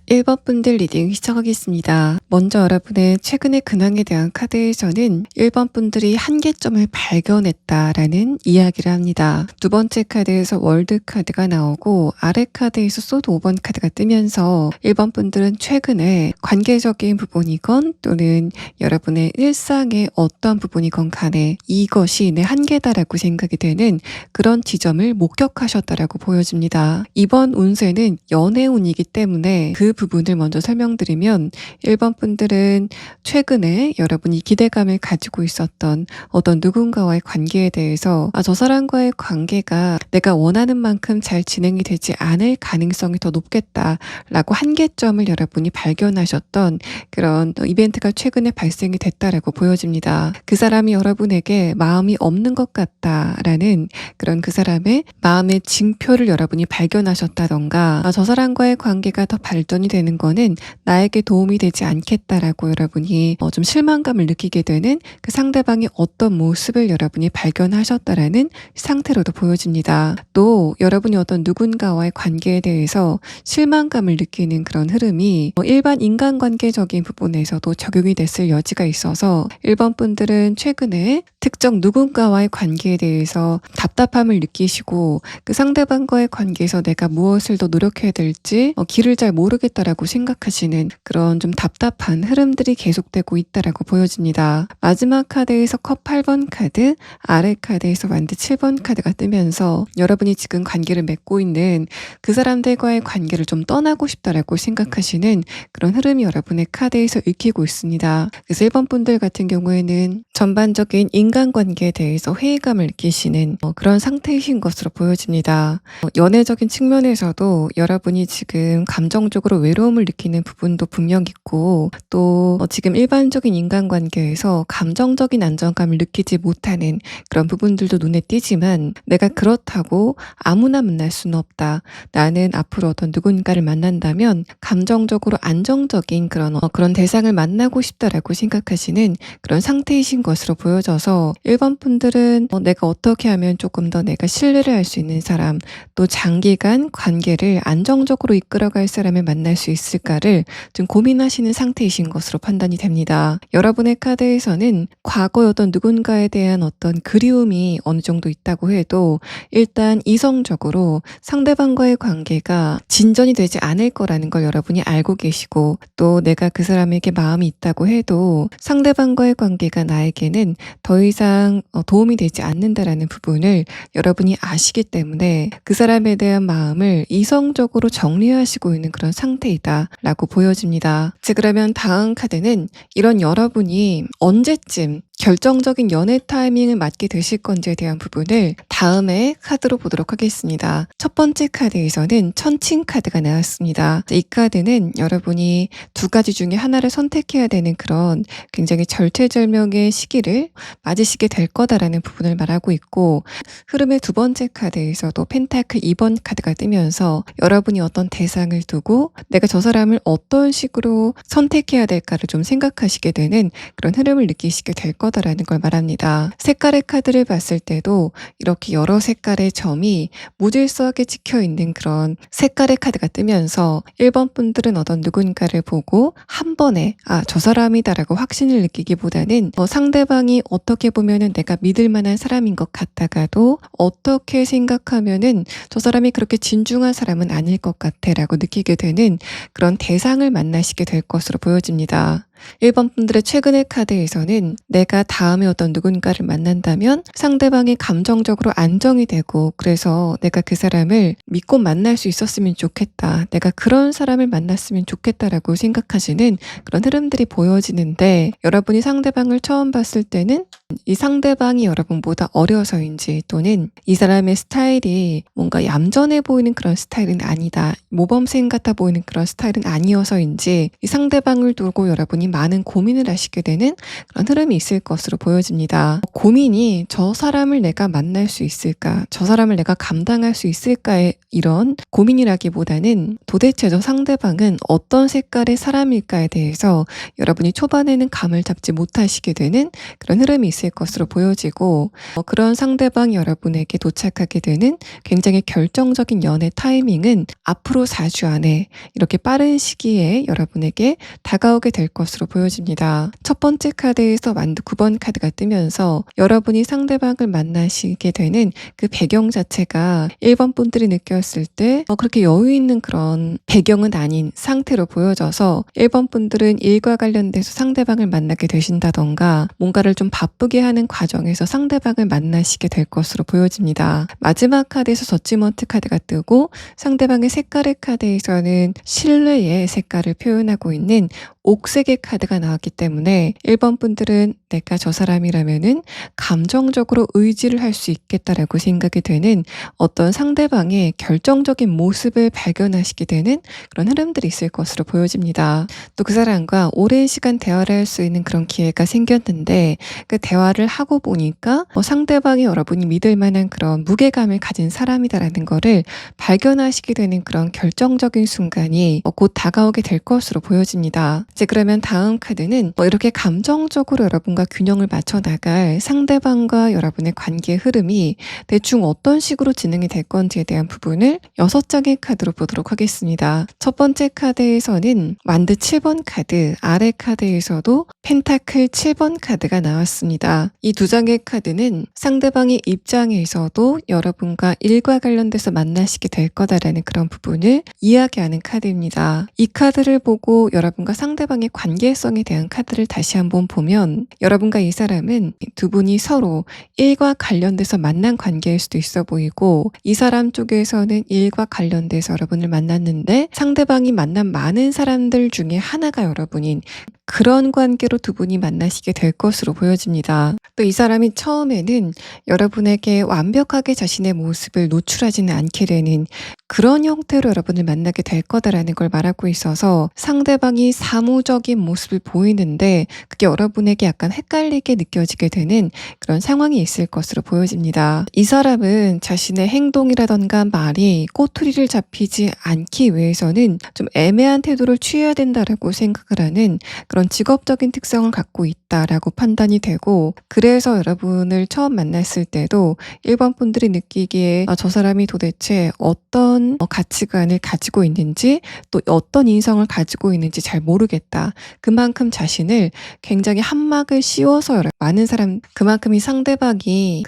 1번 분들 리딩 시작하겠습니다. 먼저 여러분의 최근의 근황에 대한 카드에서는 1번 분들이 한계점을 발견했다라는 이야기를 합니다. 두 번째 카드에서 월드 카드가 나오고 아래 카드에서 소드 5번 카드가 뜨면서 1번 분들은 최근에 관계적인 부분이건 또는 여러분의 일상의 어떤 부분이건 간에 이것이 내 한계다라고 생각이 되는 그런 지점을 목격하셨다라고 보여집니다. 이번 운세는 연애운이기 때문에 그 부분을 먼저 설명드리면 1번 분들은 최근에 여러분이 기대감을 가지고 있었던 어떤 누군가와의 관계에 대해서 저 사람과의 관계가 내가 원하는 만큼 잘 진행이 되지 않을 가능성이 더 높겠다라고 한계점을 여러분이 발견하셨던 그런 이벤트가 최근에 발생이 됐다라고 보여집니다. 그 사람이 여러분에게 마음이 없는 것 같다라는 그런 그 사람의 마음의 징표를 여러분이 발견하셨다던가 저 사람과의 관계가 더 발전이 되는 거는 나에게 도움이 되지 않겠다라고 여러분이 좀 실망감을 느끼게 되는 그 상대방의 어떤 모습을 여러분이 발견하셨다라는 상태로도 보여집니다. 또 여러분이 어떤 누군가와의 관계에 대해서 실망감을 느끼는 그런 흐름이 일반 인간관계적인 부분에서도 적용이 됐을 여지가 있어서 1번 분들은 최근에 특정 누군가와의 관계에 대해서 답답함을 느끼시고 그 상대방과의 관계에서 내가 무엇을 더 노력해야 될지 길을 잘 모르겠다 없어졌다라고 생각하시는 그런 좀 답답한 흐름들이 계속되고 있다라고 보여집니다. 마지막 카드에서 컵 8번 카드, 아래 카드에서 완드 7번 카드가 뜨면서 여러분이 지금 관계를 맺고 있는 그 사람들과의 관계를 좀 떠나고 싶다라고 생각하시는 그런 흐름이 여러분의 카드에서 읽히고 있습니다. 그래서 1번 분들 같은 경우에는 전반적인 인간관계에 대해서 회의감을 느끼시는 그런 상태이신 것으로 보여집니다. 연애적인 측면에서도 여러분이 지금 감정적으로 외로움을 느끼는 부분도 분명 있고 또 지금 일반적인 인간관계에서 감정적인 안정감을 느끼지 못하는 그런 부분들도 눈에 띄지만 내가 그렇다고 아무나 만날 수는 없다. 나는 앞으로 어떤 누군가를 만난다면 감정적으로 안정적인 그런 대상을 만나고 싶다라고 생각하시는 그런 상태이신 것으로 보여져서 1번 분들은 내가 어떻게 하면 조금 더 내가 신뢰를 할 수 있는 사람, 또 장기간 관계를 안정적으로 이끌어갈 사람을 만날 수 있을까를 좀 고민하시는 상태이신 것으로 판단이 됩니다. 여러분의 카드에서는 과거의 어떤 누군가에 대한 어떤 그리움이 어느 정도 있다고 해도 일단 이성적으로 상대방과의 관계가 진전이 되지 않을 거라는 걸 여러분이 알고 계시고 또 내가 그 사람에게 마음이 있다고 해도 상대방과의 관계가 나에게는 더 이상 도움이 되지 않는다라는 부분을 여러분이 아시기 때문에 그 사람에 대한 마음을 이성적으로 정리하시고 있는 그런 상태이다 라고 보여집니다. 그러면 다음 카드는 이런 여러분이 언제쯤 결정적인 연애 타이밍을 맞게 되실 건지에 대한 부분을 다음에 카드로 보도록 하겠습니다. 첫 번째 카드에서는 천칭 카드가 나왔습니다. 이 카드는 여러분이 두 가지 중에 하나를 선택해야 되는 그런 굉장히 절체절명의 시기를 맞으시게 될 거다라는 부분을 말하고 있고 흐름의 두 번째 카드에서도 펜타클 2번 카드가 뜨면서 여러분이 어떤 대상을 두고 내가 저 사람을 어떤 식으로 선택해야 될까를 좀 생각하시게 되는 그런 흐름을 느끼시게 될 거다라는 걸 말합니다. 색깔의 카드를 봤을 때도 이렇게 여러 색깔의 점이 무질서하게 찍혀 있는 그런 색깔의 카드가 뜨면서 1번 분들은 어떤 누군가를 보고 한 번에 저 사람이다라고 확신을 느끼기보다는 상대방이 어떻게 보면은 내가 믿을 만한 사람인 것 같다가도 어떻게 생각하면은 저 사람이 그렇게 진중한 사람은 아닐 것 같아라고 느끼게 되는 그런 대상을 만나시게 될 것으로 보여집니다. 1번 분들의 최근의 카드에서는 내가 다음에 어떤 누군가를 만난다면 상대방이 감정적으로 안정이 되고 그래서 내가 그 사람을 믿고 만날 수 있었으면 좋겠다. 내가 그런 사람을 만났으면 좋겠다라고 생각하시는 그런 흐름들이 보여지는데 여러분이 상대방을 처음 봤을 때는 이 상대방이 여러분보다 어려서인지 또는 이 사람의 스타일이 뭔가 얌전해 보이는 그런 스타일은 아니다. 모범생 같아 보이는 그런 스타일은 아니어서인지 이 상대방을 두고 여러분이 많은 고민을 하시게 되는 그런 흐름이 있을 것으로 보여집니다. 고민이 저 사람을 내가 만날 수 있을까? 저 사람을 내가 감당할 수 있을까의 이런 고민이라기보다는 도대체 저 상대방은 어떤 색깔의 사람일까에 대해서 여러분이 초반에는 감을 잡지 못하시게 되는 그런 흐름이 있을 것으로 보여지고 그런 상대방이 여러분에게 도착하게 되는 굉장히 결정적인 연애 타이밍은 앞으로 4주 안에 이렇게 빠른 시기에 여러분에게 다가오게 될 것으로 보여집니다. 첫 번째 카드에서 완드 9번 카드가 뜨면서 여러분이 상대방을 만나시게 되는 그 배경 자체가 1번 분들이 느꼈을 때 그렇게 여유 있는 그런 배경은 아닌 상태로 보여져서 1번 분들은 일과 관련돼서 상대방을 만나게 되신다던가 뭔가를 좀 바쁘게 하는 과정에서 상대방을 만나시게 될 것으로 보여집니다. 마지막 카드에서 저지먼트 카드가 뜨고 상대방의 색깔의 카드에서는 신뢰의 색깔을 표현하고 있는 옥색의 카드가 나왔기 때문에 1번 분들은 내가 저 사람이라면은 감정적으로 의지를 할 수 있겠다라고 생각이 되는 어떤 상대방의 결정적인 모습을 발견하시게 되는 그런 흐름들이 있을 것으로 보여집니다. 또 그 사람과 오랜 시간 대화를 할 수 있는 그런 기회가 생겼는데 그 대화를 하고 보니까 상대방이 여러분이 믿을 만한 그런 무게감을 가진 사람이다라는 거를 발견하시게 되는 그런 결정적인 순간이 곧 다가오게 될 것으로 보여집니다. 이제 그러면 다음 카드는 이렇게 감정적으로 여러분과 여러분과 균형을 맞춰 나갈 상대방과 여러분의 관계의 흐름이 대충 어떤 식으로 진행이 될 건지에 대한 부분을 6장의 카드로 보도록 하겠습니다. 첫 번째 카드에서는 완드 7번 카드, 아래 카드에서도 펜타클 7번 카드가 나왔습니다. 이 두 장의 카드는 상대방의 입장에서도 여러분과 일과 관련돼서 만나시게 될 거다라는 그런 부분을 이야기하는 카드입니다. 이 카드를 보고 여러분과 상대방의 관계성에 대한 카드를 다시 한번 보면 여러분과 이 사람은 두 분이 서로 일과 관련돼서 만난 관계일 수도 있어 보이고, 이 사람 쪽에서는 일과 관련돼서 여러분을 만났는데 상대방이 만난 많은 사람들 중에 하나가 여러분인 그런 관계로 두 분이 만나시게 될 것으로 보여집니다. 또 이 사람이 처음에는 여러분에게 완벽하게 자신의 모습을 노출하지는 않게 되는 그런 형태로 여러분을 만나게 될 거다라는 걸 말하고 있어서 상대방이 사무적인 모습을 보이는데 그게 여러분에게 약간 헷갈리게 느껴지게 되는 그런 상황이 있을 것으로 보여집니다. 이 사람은 자신의 행동이라던가 말이 꼬투리를 잡히지 않기 위해서는 좀 애매한 태도를 취해야 된다라고 생각을 하는 그런 직업적인 특성을 갖고 있다라고 판단이 되고, 그래서 여러분을 처음 만났을 때도 1번 분들이 느끼기에 저 사람이 도대체 어떤 가치관을 가지고 있는지 또 어떤 인성을 가지고 있는지 잘 모르겠다. 그만큼 자신을 굉장히 한막을 씌워서 많은 사람, 그만큼이 상대방이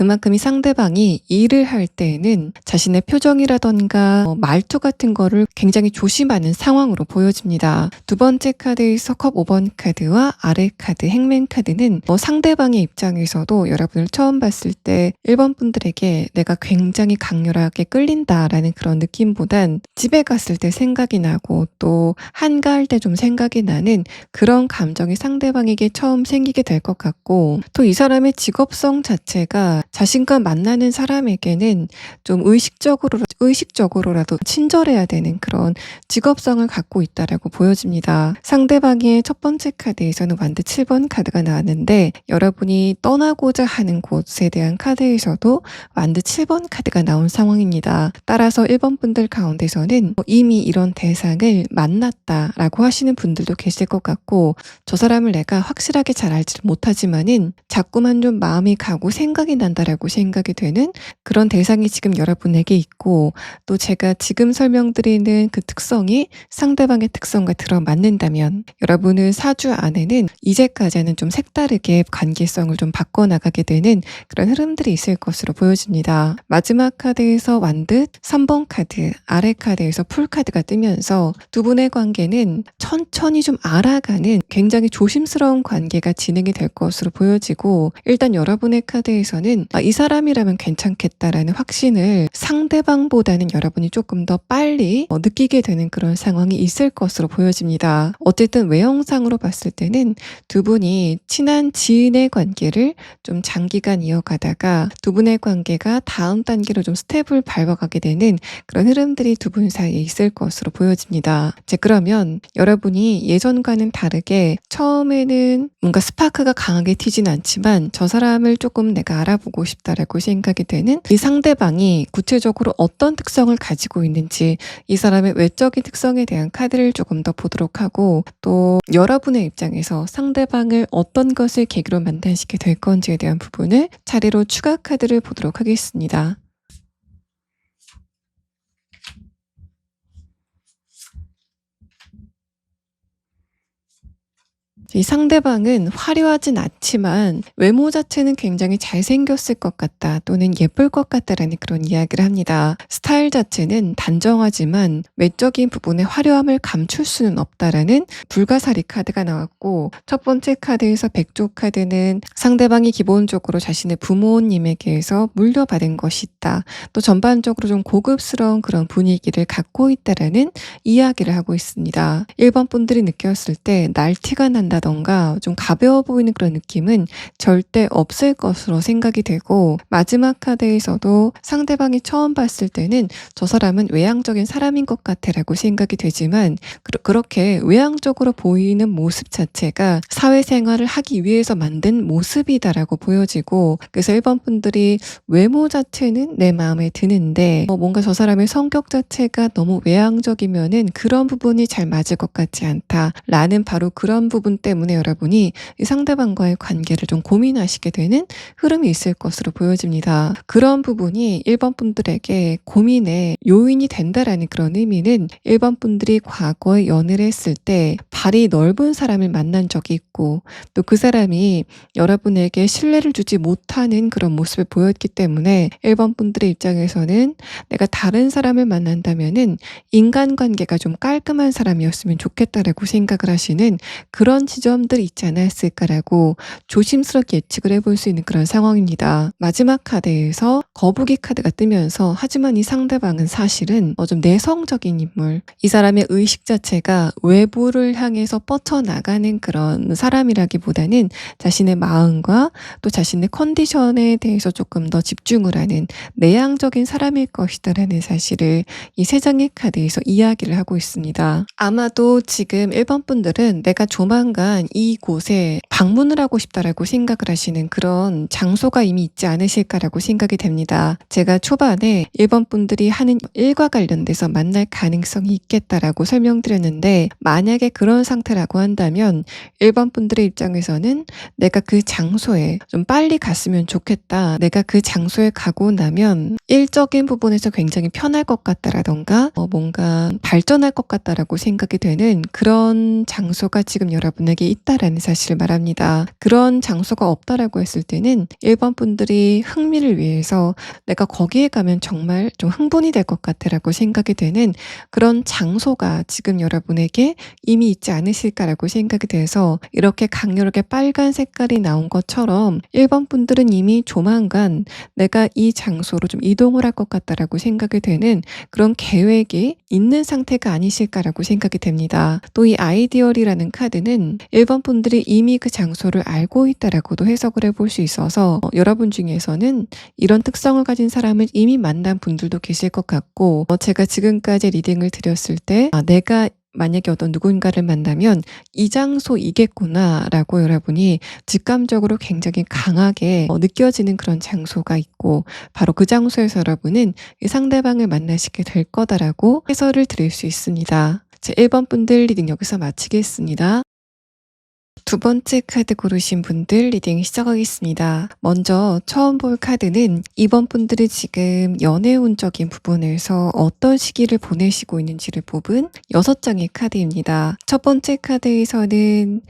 일을 할 때에는 자신의 표정이라던가 말투 같은 거를 굉장히 조심하는 상황으로 보여집니다. 두 번째 카드에서 컵 5번 카드와 아래 카드, 행맨 카드는 상대방의 입장에서도 여러분을 처음 봤을 때 1번 분들에게 내가 굉장히 강렬하게 끌린다라는 그런 느낌보단 집에 갔을 때 생각이 나고 또 한가할 때 좀 생각이 나는 그런 감정이 상대방에게 처음 생기게 될 것 같고, 또 이 사람의 직업성 자체가 자신과 만나는 사람에게는 좀 의식적으로라도 친절해야 되는 그런 직업성을 갖고 있다라고 보여집니다. 상대방의 첫 번째 카드에서는 완드 7번 카드가 나왔는데 여러분이 떠나고자 하는 곳에 대한 카드에서도 완드 7번 카드가 나온 상황입니다. 따라서 1번 분들 가운데서는 이미 이런 대상을 만났다라고 하시는 분들도 계실 것 같고, 저 사람을 내가 확실하게 잘 알지를 못하지만은 자꾸만 좀 마음이 가고 생각이 난다라고 생각이 되는 그런 대상이 지금 여러분에게 있고, 또 제가 지금 설명드리는 그 특성이 상대방의 특성과 들어맞는다면 여러분은 4주 안에는 이제까지는 좀 색다르게 관계성을 좀 바꿔나가게 되는 그런 흐름들이 있을 것으로 보여집니다. 마지막 카드에서 완드 3번 카드, 아래 카드에서 풀 카드가 뜨면서 두 분의 관계는 천천히 좀 알아가는 굉장히 조심스러운 관계가 진행이 될 것으로 보여지고, 일단 여러분의 카드에서는 이 사람이라면 괜찮겠다라는 확신을 상대방보다는 여러분이 조금 더 빨리 느끼게 되는 그런 상황이 있을 것으로 보여집니다. 어쨌든 외형상으로 봤을 때는 두 분이 친한 지인의 관계를 좀 장기간 이어가다가 두 분의 관계가 다음 단계로 좀 스텝을 밟아가게 되는 그런 흐름들이 두 분 사이에 있을 것으로 보여집니다. 그러면 여러분이 예전과는 다르게 처음에는 뭔가 스파크가 강하게 튀진 않지만 저 사람을 조금 내가 알아보고 싶다라고 생각이 되는 이 상대방이 구체적으로 어떤 특성을 가지고 있는지, 이 사람의 외적인 특성에 대한 카드를 조금 더 보도록 하고, 또 여러분의 입장에서 상대방을 어떤 것을 계기로 만나시게 될 건지에 대한 부분을 차례로 추가 카드를 보도록 하겠습니다. 이 상대방은 화려하진 않지만 외모 자체는 굉장히 잘생겼을 것 같다 또는 예쁠 것 같다라는 그런 이야기를 합니다. 스타일 자체는 단정하지만 외적인 부분의 화려함을 감출 수는 없다라는 불가사리 카드가 나왔고, 첫 번째 카드에서 백조 카드는 상대방이 기본적으로 자신의 부모님에게서 물려받은 것이 있다, 또 전반적으로 좀 고급스러운 그런 분위기를 갖고 있다라는 이야기를 하고 있습니다. 1번 분들이 느꼈을 때 날티가 난다 던가 좀 가벼워 보이는 그런 느낌은 절대 없을 것으로 생각이 되고, 마지막 카드에서도 상대방이 처음 봤을 때는 저 사람은 외향적인 사람인 것 같아 라고 생각이 되지만 그렇게 외향적으로 보이는 모습 자체가 사회생활을 하기 위해서 만든 모습이다라고 보여지고, 그래서 1번 분들이 외모 자체는 내 마음에 드는데 뭔가 저 사람의 성격 자체가 너무 외향적이면은 그런 부분이 잘 맞을 것 같지 않다 라는 바로 그런 부분 때문에 여러분이 이 상대방과의 관계를 좀 고민하시게 되는 흐름이 있을 것으로 보여집니다. 그런 부분이 1번 분들에게 고민의 요인이 된다라는 그런 의미는 1번 분들이 과거에 연애를 했을 때 발이 넓은 사람을 만난 적이 있고 또 그 사람이 여러분에게 신뢰를 주지 못하는 그런 모습을 보였기 때문에 1번 분들의 입장에서는 내가 다른 사람을 만난다면은 인간관계가 좀 깔끔한 사람이었으면 좋겠다라고 생각을 하시는 그런 지점들이 있지 않았을까라고 조심스럽게 예측을 해볼 수 있는 그런 상황입니다. 마지막 카드에서 거북이 카드가 뜨면서 하지만 이 상대방은 사실은 좀 내성적인 인물, 이 사람의 의식 자체가 외부를 향해서 뻗쳐나가는 그런 사람이라기보다는 자신의 마음과 또 자신의 컨디션에 대해서 조금 더 집중을 하는 내향적인 사람일 것이다라는 사실을 이 세 장의 카드에서 이야기를 하고 있습니다. 아마도 지금 1번 분들은 내가 조만간 이곳에 방문을 하고 싶다라고 생각을 하시는 그런 장소가 이미 있지 않으실까라고 생각이 됩니다. 제가 초반에 1번 분들이 하는 일과 관련돼서 만날 가능성이 있겠다라고 설명드렸는데 만약에 그런 상태라고 한다면 1번 분들의 입장에서는 내가 그 장소에 좀 빨리 갔으면 좋겠다. 내가 그 장소에 가고 나면 일적인 부분에서 굉장히 편할 것 같다라던가 뭔가 발전할 것 같다라고 생각이 되는 그런 장소가 지금 여러분에게 있다라는 사실을 말합니다. 그런 장소가 없다라고 했을 때는 1번 분들이 흥미를 위해서 내가 거기에 가면 정말 좀 흥분이 될 것 같다라고 생각이 되는 그런 장소가 지금 여러분에게 이미 있지 않으실까라고 생각이 돼서 이렇게 강렬하게 빨간 색깔이 나온 것처럼 1번 분들은 이미 조만간 내가 이 장소로 좀 이동을 할 것 같다라고 생각이 되는 그런 계획이 있는 상태가 아니실까라고 생각이 됩니다. 또 이 아이디얼이라는 카드는 1번 분들이 이미 그 장소를 알고 있다라고도 해석을 해볼 수 있어서 여러분 중에서는 이런 특성을 가진 사람을 이미 만난 분들도 계실 것 같고 제가 지금까지 리딩을 드렸을 때 내가 만약에 어떤 누군가를 만나면 이 장소이겠구나 라고 여러분이 직감적으로 굉장히 강하게 느껴지는 그런 장소가 있고 바로 그 장소에서 여러분은 이 상대방을 만나시게 될 거다라고 해설을 드릴 수 있습니다. 제 1번 분들 리딩 여기서 마치겠습니다. 두 번째 카드 고르신 분들 리딩 시작하겠습니다. 먼저 처음 볼 카드는 2번 분들이 지금 연애운적인 부분에서 어떤 시기를 보내시고 있는지를 뽑은 6장의 카드입니다. 첫 번째 카드에서는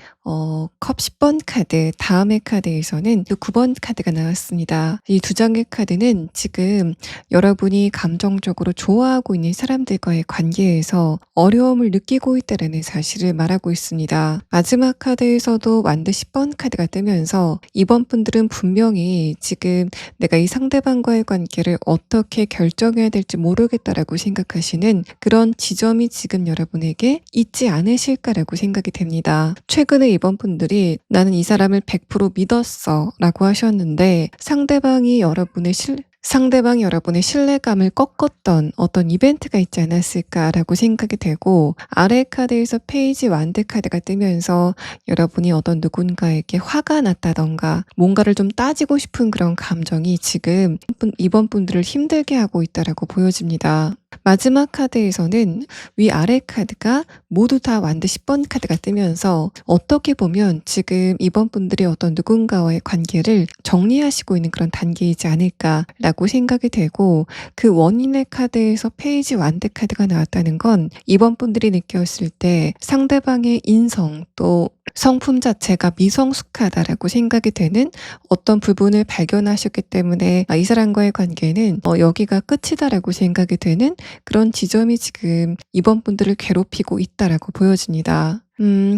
컵 10번 카드, 다음의 카드에서는 9번 카드가 나왔습니다. 이 두 장의 카드는 지금 여러분이 감정적으로 좋아하고 있는 사람들과의 관계에서 어려움을 느끼고 있다는 사실을 말하고 있습니다. 마지막 카드에서도 완드 10번 카드가 뜨면서 이번 분들은 분명히 지금 내가 이 상대방과의 관계를 어떻게 결정해야 될지 모르겠다라고 생각하시는 그런 지점이 지금 여러분에게 있지 않으실까라고 생각이 됩니다. 최근에 이번 분들이 나는 이 사람을 100% 믿었어 라고 하셨는데 상대방이 여러분의 신뢰감을 꺾었던 어떤 이벤트가 있지 않았을까라고 생각이 되고 아래 카드에서 페이지 완드 카드가 뜨면서 여러분이 어떤 누군가에게 화가 났다던가 뭔가를 좀 따지고 싶은 그런 감정이 지금 이번 분들을 힘들게 하고 있다라고 보여집니다. 마지막 카드에서는 위아래 카드가 모두 다 완드 10번 카드가 뜨면서 어떻게 보면 지금 이번 분들이 어떤 누군가와의 관계를 정리하시고 있는 그런 단계이지 않을까라고 생각이 되고 그 원인의 카드에서 페이지 완드 카드가 나왔다는 건 이번 분들이 느꼈을 때 상대방의 인성 또 성품 자체가 미성숙하다라고 생각이 되는 어떤 부분을 발견하셨기 때문에 이 사람과의 관계는 여기가 끝이다라고 생각이 되는 그런 지점이 지금 이번 분들을 괴롭히고 있다라고 보여집니다.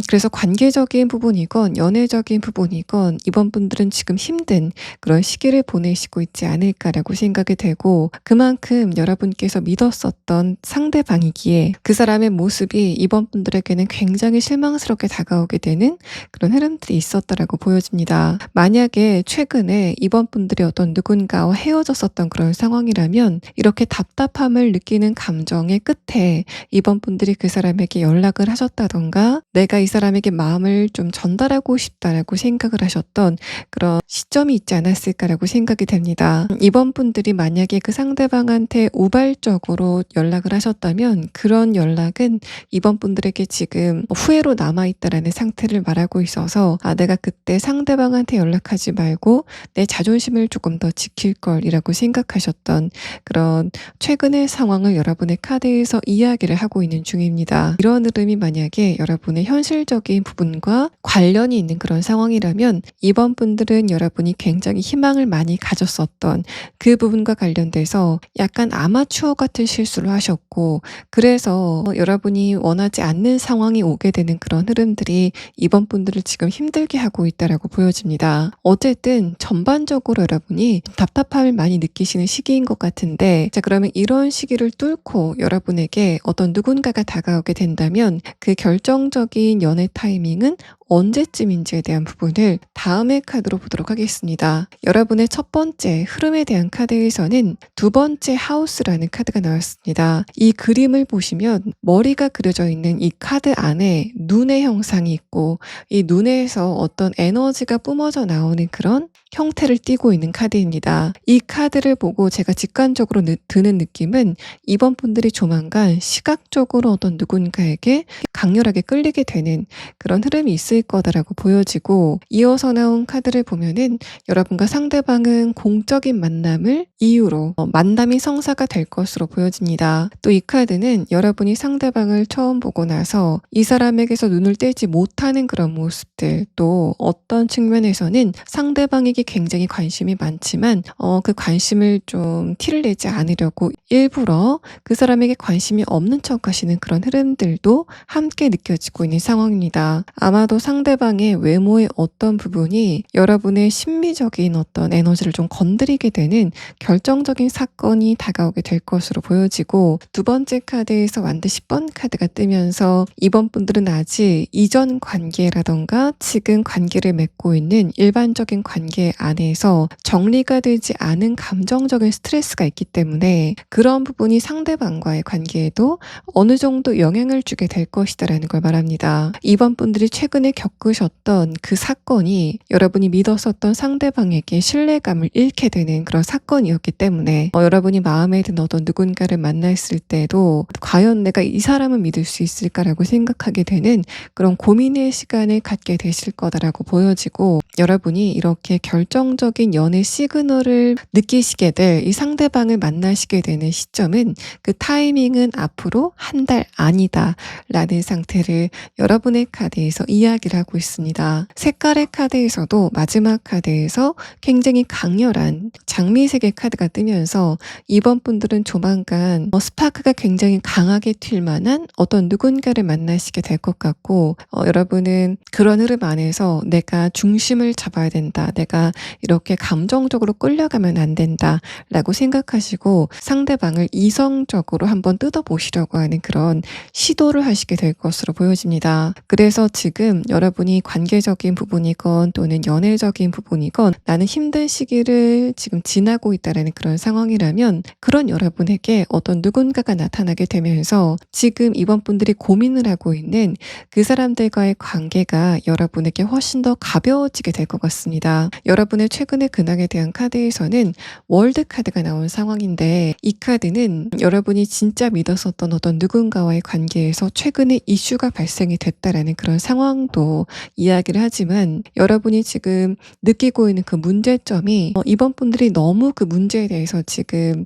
그래서 관계적인 부분이건 연애적인 부분이건 이번 분들은 지금 힘든 그런 시기를 보내시고 있지 않을까라고 생각이 되고 그만큼 여러분께서 믿었었던 상대방이기에 그 사람의 모습이 이번 분들에게는 굉장히 실망스럽게 다가오게 되는 그런 흐름들이 있었다라고 보여집니다. 만약에 최근에 이번 분들이 어떤 누군가와 헤어졌었던 그런 상황이라면 이렇게 답답함을 느끼는 감정의 끝에 이번 분들이 그 사람에게 연락을 하셨다던가 내가 이 사람에게 마음을 좀 전달하고 싶다라고 생각을 하셨던 그런 시점이 있지 않았을까라고 생각이 됩니다. 이번 분들이 만약에 그 상대방한테 우발적으로 연락을 하셨다면 그런 연락은 이번 분들에게 지금 후회로 남아있다라는 상태를 말하고 있어서 내가 그때 상대방한테 연락하지 말고 내 자존심을 조금 더 지킬 걸이라고 생각하셨던 그런 최근의 상황을 여러분의 카드에서 이야기를 하고 있는 중입니다. 이런 흐름이 만약에 여러분의 현실적인 부분과 관련이 있는 그런 상황이라면 이번 분들은 여러분이 굉장히 희망을 많이 가졌었던 그 부분과 관련돼서 약간 아마추어 같은 실수를 하셨고, 그래서 여러분이 원하지 않는 상황이 오게 되는 그런 흐름들이 이번 분들을 지금 힘들게 하고 있다라고 보여집니다. 어쨌든 전반적으로 여러분이 답답함을 많이 느끼시는 시기인 것 같은데, 자, 그러면 이런 시기를 뚫고 여러분에게 어떤 누군가가 다가오게 된다면 그 결정적인 연애 타이밍은 언제쯤인지에 대한 부분을 다음의 카드로 보도록 하겠습니다. 여러분의 첫 번째 흐름에 대한 카드에서는 두 번째 하우스라는 카드가 나왔습니다. 이 그림을 보시면 머리가 그려져 있는 이 카드 안에 눈의 형상이 있고, 이 눈에서 어떤 에너지가 뿜어져 나오는 그런 형태를 띠고 있는 카드입니다. 이 카드를 보고 제가 직관적으로 드는 느낌은 이번 분들이 조만간 시각적으로 어떤 누군가에게 강렬하게 끌리게 되는 그런 흐름이 있을 거다라고 보여지고, 이어서 나온 카드를 보면은 여러분과 상대방은 공적인 만남을 이유로 만남이 성사가 될 것으로 보여집니다. 또 이 카드는 여러분이 상대방을 처음 보고 나서 이 사람에게서 눈을 떼지 못하는 그런 모습들, 또 어떤 측면에서는 상대방에게 굉장히 관심이 많지만 그 관심을 좀 티를 내지 않으려고 일부러 그 사람에게 관심이 없는 척 하시는 그런 흐름들도 함께 느껴지고 있는 상황입니다. 아마도 상대방의 외모의 어떤 부분이 여러분의 심미적인 어떤 에너지를 좀 건드리게 되는 결정적인 사건이 다가오게 될 것으로 보여지고, 두 번째 카드에서 완드 10번 카드가 뜨면서 이번 분들은 아직 이전 관계라던가 지금 관계를 맺고 있는 일반적인 관계 안에서 정리가 되지 않은 감정적인 스트레스가 있기 때문에 그런 부분이 상대방과의 관계에도 어느 정도 영향을 주게 될 것이다라는 걸 말합니다. 이번 분들이 최근에 겪으셨던 그 사건이 여러분이 믿었었던 상대방에게 신뢰감을 잃게 되는 그런 사건이었기 때문에 여러분이 마음에 든 어떤 누군가를 만났을 때도 과연 내가 이 사람을 믿을 수 있을까라고 생각하게 되는 그런 고민의 시간을 갖게 되실 거다라고 보여지고, 여러분이 이렇게 결정적인 연애 시그널을 느끼시게 될 이 상대방을 만나시게 되는 시점은 그 타이밍은 앞으로 한 달 아니다 라는 상태를 여러분의 카드에서 이야기를 하고 있습니다. 색깔의 카드에서도 마지막 카드에서 굉장히 강렬한 장미색의 카드가 뜨면서 이번 분들은 조만간 스파크가 굉장히 강하게 튈 만한 어떤 누군가를 만나시게 될 것 같고, 여러분은 그런 흐름 안에서 내가 중심을 잡아야 된다, 내가 이렇게 감정적으로 끌려가면 안 된다 라고 생각하시고 상대방을 이성적으로 한번 뜯어보시려고 하는 그런 시도를 하시게 될 것으로 보여집니다. 그래서 지금 여러분이 관계적인 부분이건 또는 연애적인 부분이건 나는 힘든 시기를 지금 지나고 있다는 그런 상황이라면, 그런 여러분에게 어떤 누군가가 나타나게 되면서 지금 이번 분들이 고민을 하고 있는 그 사람들과의 관계가 여러분에게 훨씬 더 가벼워지게 될 것 같습니다. 여러분의 최근의 근황에 대한 카드에서는 월드 카드가 나온 상황인데, 이 카드는 여러분이 진짜 믿었었던 어떤 누군가와의 관계에서 최근에 이슈가 발생이 됐다라는 그런 상황도 이야기를 하지만, 여러분이 지금 느끼고 있는 그 문제점이 이번 분들이 너무 그 문제에 대해서 지금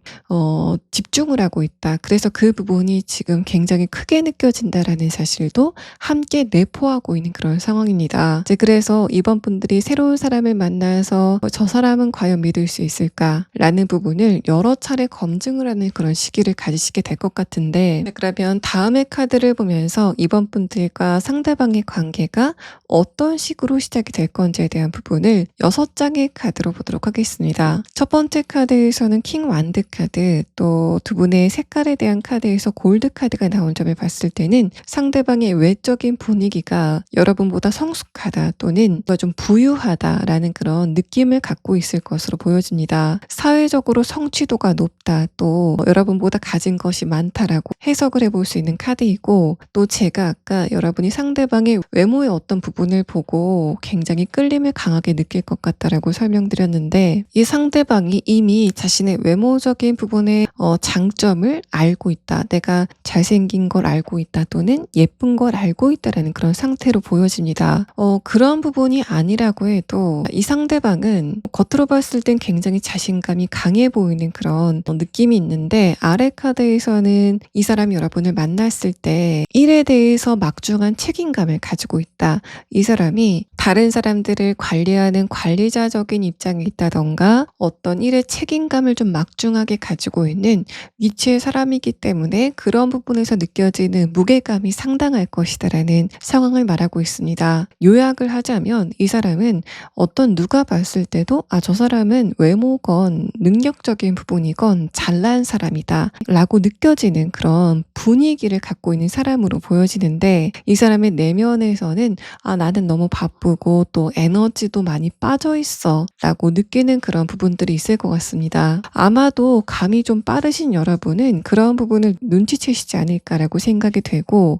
집중을 하고 있다, 그래서 그 부분이 지금 굉장히 크게 느껴진다라는 사실도 함께 내포하고 있는 그런 상황입니다. 그래서 이번 분들이 새로운 사람을 만나서 저 사람은 과연 믿을 수 있을까라는 부분을 여러 차례 검증을 하는 그런 시기를 가지시게 될 것 같은데, 그러면 다음의 카드를 보면서 이번 분들과 상대방의 관계가 어떤 식으로 시작이 될 건지에 대한 부분을 6장의 카드로 보도록 하겠습니다. 첫 번째 카드에서는 킹 완드 카드, 또 두 분의 색깔에 대한 카드에서 골드 카드가 나온 점을 봤을 때는 상대방의 외적인 분위기가 여러분보다 성숙하다 또는 좀 부유하다라는 그런 느낌을 갖고 있을 것으로 보여집니다. 사회적으로 성취도가 높다, 또 여러분보다 가진 것이 많다라고 해석을 해볼 수 있는 카드이고, 또 제가 아까 여러분이 상대방의 외모의 어떤 부분을 보고 굉장히 끌림을 강하게 느낄 것 같다라고 설명드렸는데, 이 상대방이 이미 자신의 외모적인 부분의 장점을 알고 있다. 내가 잘생긴 걸 알고 있다, 또는 예쁜 걸 알고 있다라는 그런 상태로 보여집니다. 그런 부분이 아니라고 해도 이 상대방은 겉으로 봤을 땐 굉장히 자신감이 강해 보이는 그런 느낌이 있는데, 아래 카드에서는 이 사람이 여러분을 만났을 때 일에 대해서 막중한 책임감을 가지고 있다. 이 사람이 다른 사람들을 관리하는 관리자적인 입장에 있다던가 어떤 일의 책임감을 좀 막중하게 가지고 있는 위치의 사람이기 때문에 그런 부분에서 느껴지는 무게감이 상당할 것이다라는 상황을 말하고 있습니다. 요약을 하자면 이 사람은 어떤 누가 봤을 때도 저 사람은 외모건 능력적인 부분이건 잘난 사람이다 라고 느껴지는 그런 분위기를 갖고 있는 사람으로 보여지는데, 이 사람의 내면에서는 나는 너무 바쁘고 또 에너지도 많이 빠져 있어 라고 느끼는 그런 부분들이 있을 것 같습니다. 아마도 감이 좀 빠르신 여러분은 그런 부분을 눈치채시지 않을까라고 생각이 되고,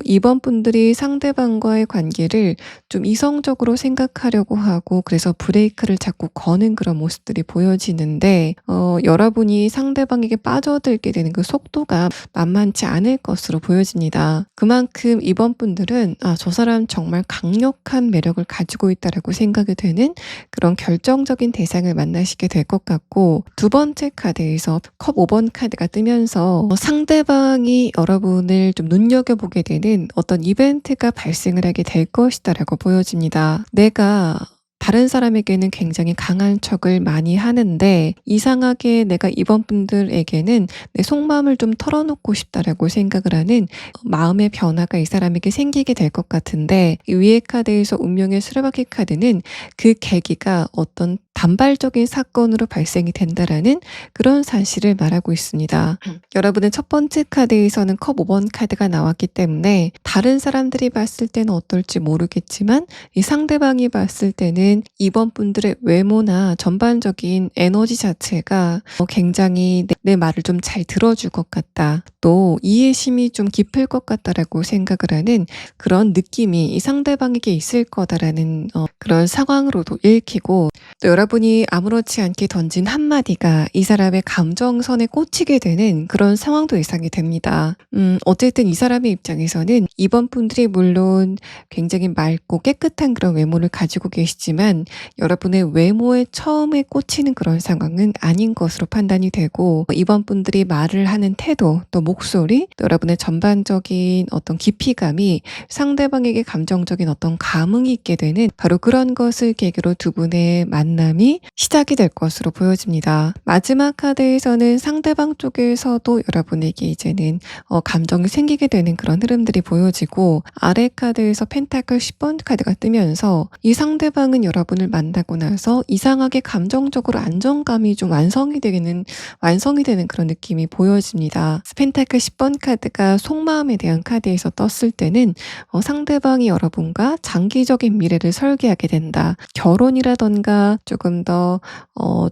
이번 분들이 상대방과의 관계를 좀 이성적으로 생각하려고 하고 그래서 브레이크를 자꾸 거는 그런 모습들이 보여지는데, 여러분이 상대방에게 빠져들게 되는 그 속도가 만만치 않을 것으로 보여집니다. 그만큼 이번 분들은 저 사람 정말 강력한 매력을 가지고 있다라고 생각이 되는 그런 결정적인 대상을 만나시게 될 것 같고, 두 번째 카드에서 컵 5번 카드가 뜨면서 상대방이 여러분을 좀 눈여겨보게 되는 어떤 이벤트가 발생을 하게 될 것이다라고 보여집니다. 내가 다른 사람에게는 굉장히 강한 척을 많이 하는데 이상하게 내가 이번 분들에게는 내 속마음을 좀 털어놓고 싶다라고 생각을 하는 마음의 변화가 이 사람에게 생기게 될 것 같은데, 이 위의 카드에서 운명의 수레바퀴 카드는 그 계기가 어떤 단발적인 사건으로 발생이 된다라는 그런 사실을 말하고 있습니다. 여러분의 첫 번째 카드에서는 컵 5번 카드가 나왔기 때문에 다른 사람들이 봤을 때는 어떨지 모르겠지만 이 상대방이 봤을 때는 이번 분들의 외모나 전반적인 에너지 자체가 굉장히 내 말을 좀 잘 들어줄 것 같다, 또 이해심이 좀 깊을 것 같다라고 생각을 하는 그런 느낌이 이 상대방에게 있을 거다라는 그런 상황으로도 읽히고, 또 여러분이 아무렇지 않게 던진 한마디가 이 사람의 감정선에 꽂히게 되는 그런 상황도 예상이 됩니다. 어쨌든 이 사람의 입장에서는 이번 분들이 물론 굉장히 맑고 깨끗한 그런 외모를 가지고 계시지만 여러분의 외모에 처음에 꽂히는 그런 상황은 아닌 것으로 판단이 되고, 이번 분들이 말을 하는 태도, 또 목소리, 또 여러분의 전반적인 어떤 깊이감이 상대방에게 감정적인 어떤 감흥이 있게 되는 바로 그런 것을 계기로 두 분의 만남이 시작이 될 것으로 보여집니다. 마지막 카드에서는 상대방 쪽에서도 여러분에게 이제는 감정이 생기게 되는 그런 흐름들이 보여지고, 아래 카드에서 펜타클 10번 카드가 뜨면서 이 상대방은 여러분을 만나고 나서 이상하게 감정적으로 안정감이 좀 완성이 되는 그런 느낌이 보여집니다. 펜타클 10번 카드가 속마음에 대한 카드에서 떴을 때는 상대방이 여러분과 장기적인 미래를 설계하게 된다, 결혼이라던가 조금 더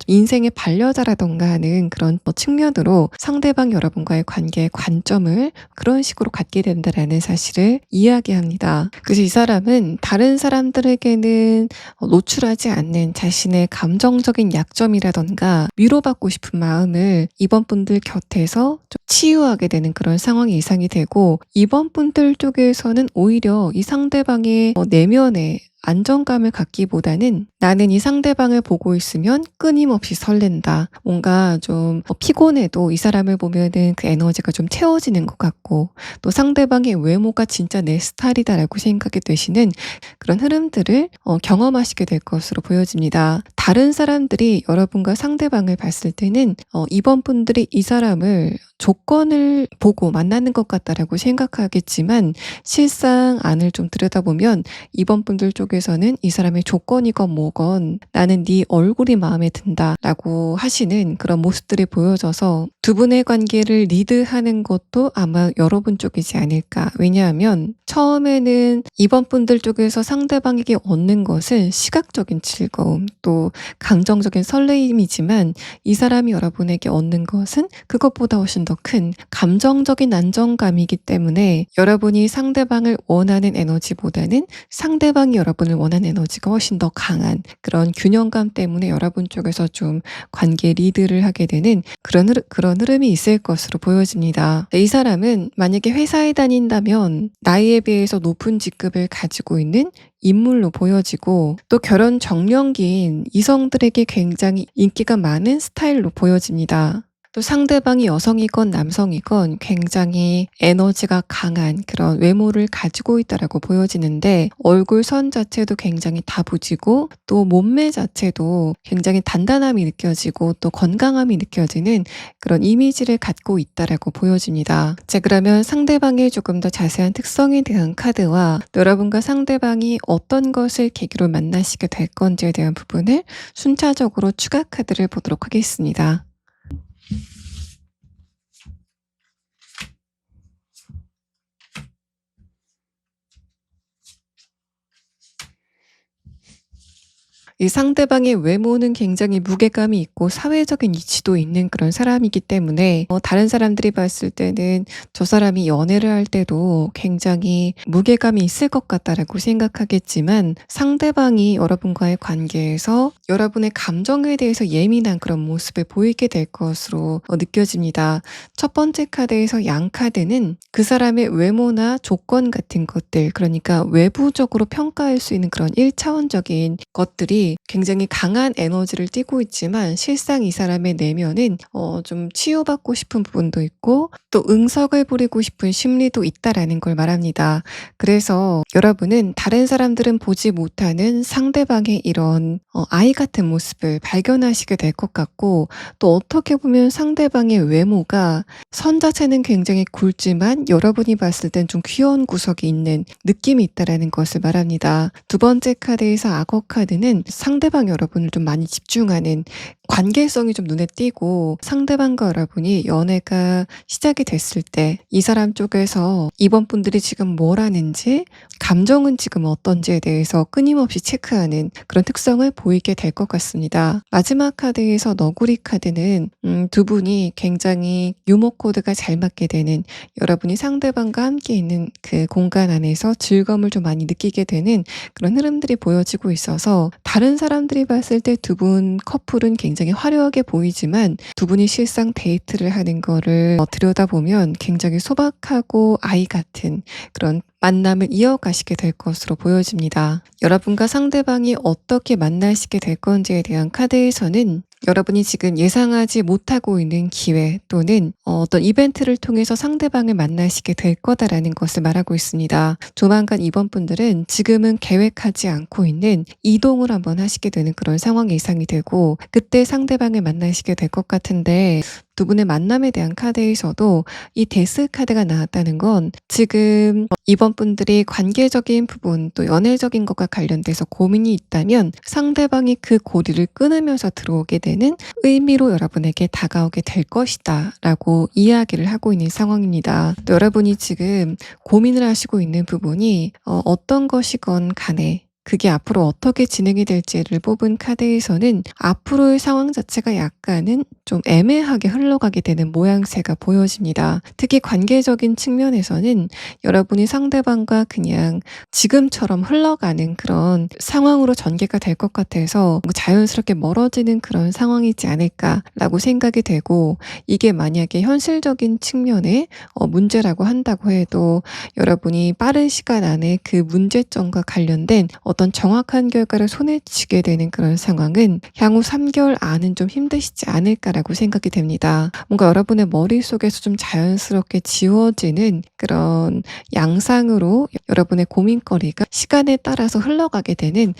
인생의 반려자라던가 하는 그런 측면으로 상대방 여러분과의 관계의 관점을 그런 식으로 갖게 된다라는 사실을 이야기합니다. 그래서 이 사람은 다른 사람들에게는 노출하지 않는 자신의 감정적인 약점이라던가 위로받고 싶은 마음을 이번 분들 곁에서 좀 치유하게 되는 그런 상황이 예상이 되고, 이번 분들 쪽에서는 오히려 이 상대방의 내면에 안정감을 갖기보다는 나는 이 상대방을 보고 있으면 끊임없이 설렌다, 뭔가 좀 피곤해도 이 사람을 보면은 그 에너지가 좀 채워지는 것 같고, 또 상대방의 외모가 진짜 내 스타일이다라고 생각이 되시는 그런 흐름들을 경험하시게 될 것으로 보여집니다. 다른 사람들이 여러분과 상대방을 봤을 때는 이번 분들이 이 사람을 조건을 보고 만나는 것 같다라고 생각하겠지만 실상 안을 좀 들여다보면 이번 분들 쪽에 쪽에서는 이 사람의 조건이건 뭐건 나는 네 얼굴이 마음에 든다 라고 하시는 그런 모습들이 보여져서 두 분의 관계를 리드하는 것도 아마 여러분 쪽이지 않을까. 왜냐하면 처음에는 이번 분들 쪽에서 상대방에게 얻는 것은 시각적인 즐거움 또 감정적인 설레임이지만 이 사람이 여러분에게 얻는 것은 그것보다 훨씬 더 큰 감정적인 안정감이기 때문에 여러분이 상대방을 원하는 에너지보다는 상대방이 여러분을 원하는 에너지가 훨씬 더 강한 그런 균형감 때문에 여러분 쪽에서 좀 관계 리드를 하게 되는 그런 흐름이 있을 것으로 보여집니다. 이 사람은 만약에 회사에 다닌다면 나이에 비해서 높은 직급을 가지고 있는 인물로 보여지고 또 결혼 정년기인 이성들에게 굉장히 인기가 많은 스타일로 보여집니다. 또 상대방이 여성이건 남성이건 굉장히 에너지가 강한 그런 외모를 가지고 있다라고 보여지는데 얼굴 선 자체도 굉장히 다부지고 또 몸매 자체도 굉장히 단단함이 느껴지고 또 건강함이 느껴지는 그런 이미지를 갖고 있다라고 보여집니다. 자, 그러면 상대방의 조금 더 자세한 특성에 대한 카드와 또 여러분과 상대방이 어떤 것을 계기로 만나시게 될 건지에 대한 부분을 순차적으로 추가 카드를 보도록 하겠습니다. 이 상대방의 외모는 굉장히 무게감이 있고 사회적인 이치도 있는 그런 사람이기 때문에 다른 사람들이 봤을 때는 저 사람이 연애를 할 때도 굉장히 무게감이 있을 것 같다라고 생각하겠지만 상대방이 여러분과의 관계에서 여러분의 감정에 대해서 예민한 그런 모습을 보이게 될 것으로 느껴집니다. 첫 번째 카드에서 양 카드는 그 사람의 외모나 조건 같은 것들, 그러니까 외부적으로 평가할 수 있는 그런 1차원적인 것들이 굉장히 강한 에너지를 띠고 있지만 실상 이 사람의 내면은 좀 치유받고 싶은 부분도 있고 또 응석을 부리고 싶은 심리도 있다라는 걸 말합니다. 그래서 여러분은 다른 사람들은 보지 못하는 상대방의 이런 아이 같은 모습을 발견하시게 될 것 같고 또 어떻게 보면 상대방의 외모가 선 자체는 굉장히 굵지만 여러분이 봤을 땐 좀 귀여운 구석이 있는 느낌이 있다라는 것을 말합니다. 두 번째 카드에서 악어 카드는 상대방 여러분을 좀 많이 집중하는 관계성이 좀 눈에 띄고 상대방과 여러분이 연애가 시작이 됐을 때 이 사람 쪽에서 이번 분들이 지금 뭘 하는지 감정은 지금 어떤지에 대해서 끊임없이 체크하는 그런 특성을 보이게 될 것 같습니다. 마지막 카드에서 너구리 카드는 두 분이 굉장히 유머 코드가 잘 맞게 되는 여러분이 상대방과 함께 있는 그 공간 안에서 즐거움을 좀 많이 느끼게 되는 그런 흐름들이 보여지고 있어서 다른 사람들이 봤을 때 두 분 커플은 굉장히 화려하게 보이지만 두 분이 실상 데이트를 하는 거를 들여다보면 굉장히 소박하고 아이 같은 그런 만남을 이어가시게 될 것으로 보여집니다. 여러분과 상대방이 어떻게 만나시게 될 건지에 대한 카드에서는 여러분이 지금 예상하지 못하고 있는 기회 또는 어떤 이벤트를 통해서 상대방을 만나시게 될 거다라는 것을 말하고 있습니다. 조만간 이번 분들은 지금은 계획하지 않고 있는 이동을 한번 하시게 되는 그런 상황이 예상이 되고 그때 상대방을 만나시게 될 것 같은데 두 분의 만남에 대한 카드에서도 이 데스 카드가 나왔다는 건 지금 이번 분들이 관계적인 부분 또 연애적인 것과 관련돼서 고민이 있다면 상대방이 그 고리를 끊으면서 들어오게 되는 의미로 여러분에게 다가오게 될 것이다 라고 이야기를 하고 있는 상황입니다. 또 여러분이 지금 고민을 하시고 있는 부분이 어떤 것이건 간에 그게 앞으로 어떻게 진행이 될지를 뽑은 카드에서는 앞으로의 상황 자체가 약간은 좀 애매하게 흘러가게 되는 모양새가 보여집니다. 특히 관계적인 측면에서는 여러분이 상대방과 그냥 지금처럼 흘러가는 그런 상황으로 전개가 될 것 같아서 자연스럽게 멀어지는 그런 상황이지 않을까라고 생각이 되고 이게 만약에 현실적인 측면의 문제라고 한다고 해도 여러분이 빠른 시간 안에 그 문제점과 관련된 어떤 정확한 결과를 손에 쥐게 되는 그런 상황은 향후 3개월 안은 좀 힘드시지 않을까라고 생각이 됩니다. 뭔가 여러분의 머릿속에서 좀 자연스럽게 지워지는 그런 양상으로 여러분의 고민거리가 시간에 따라서 흘러가게 되는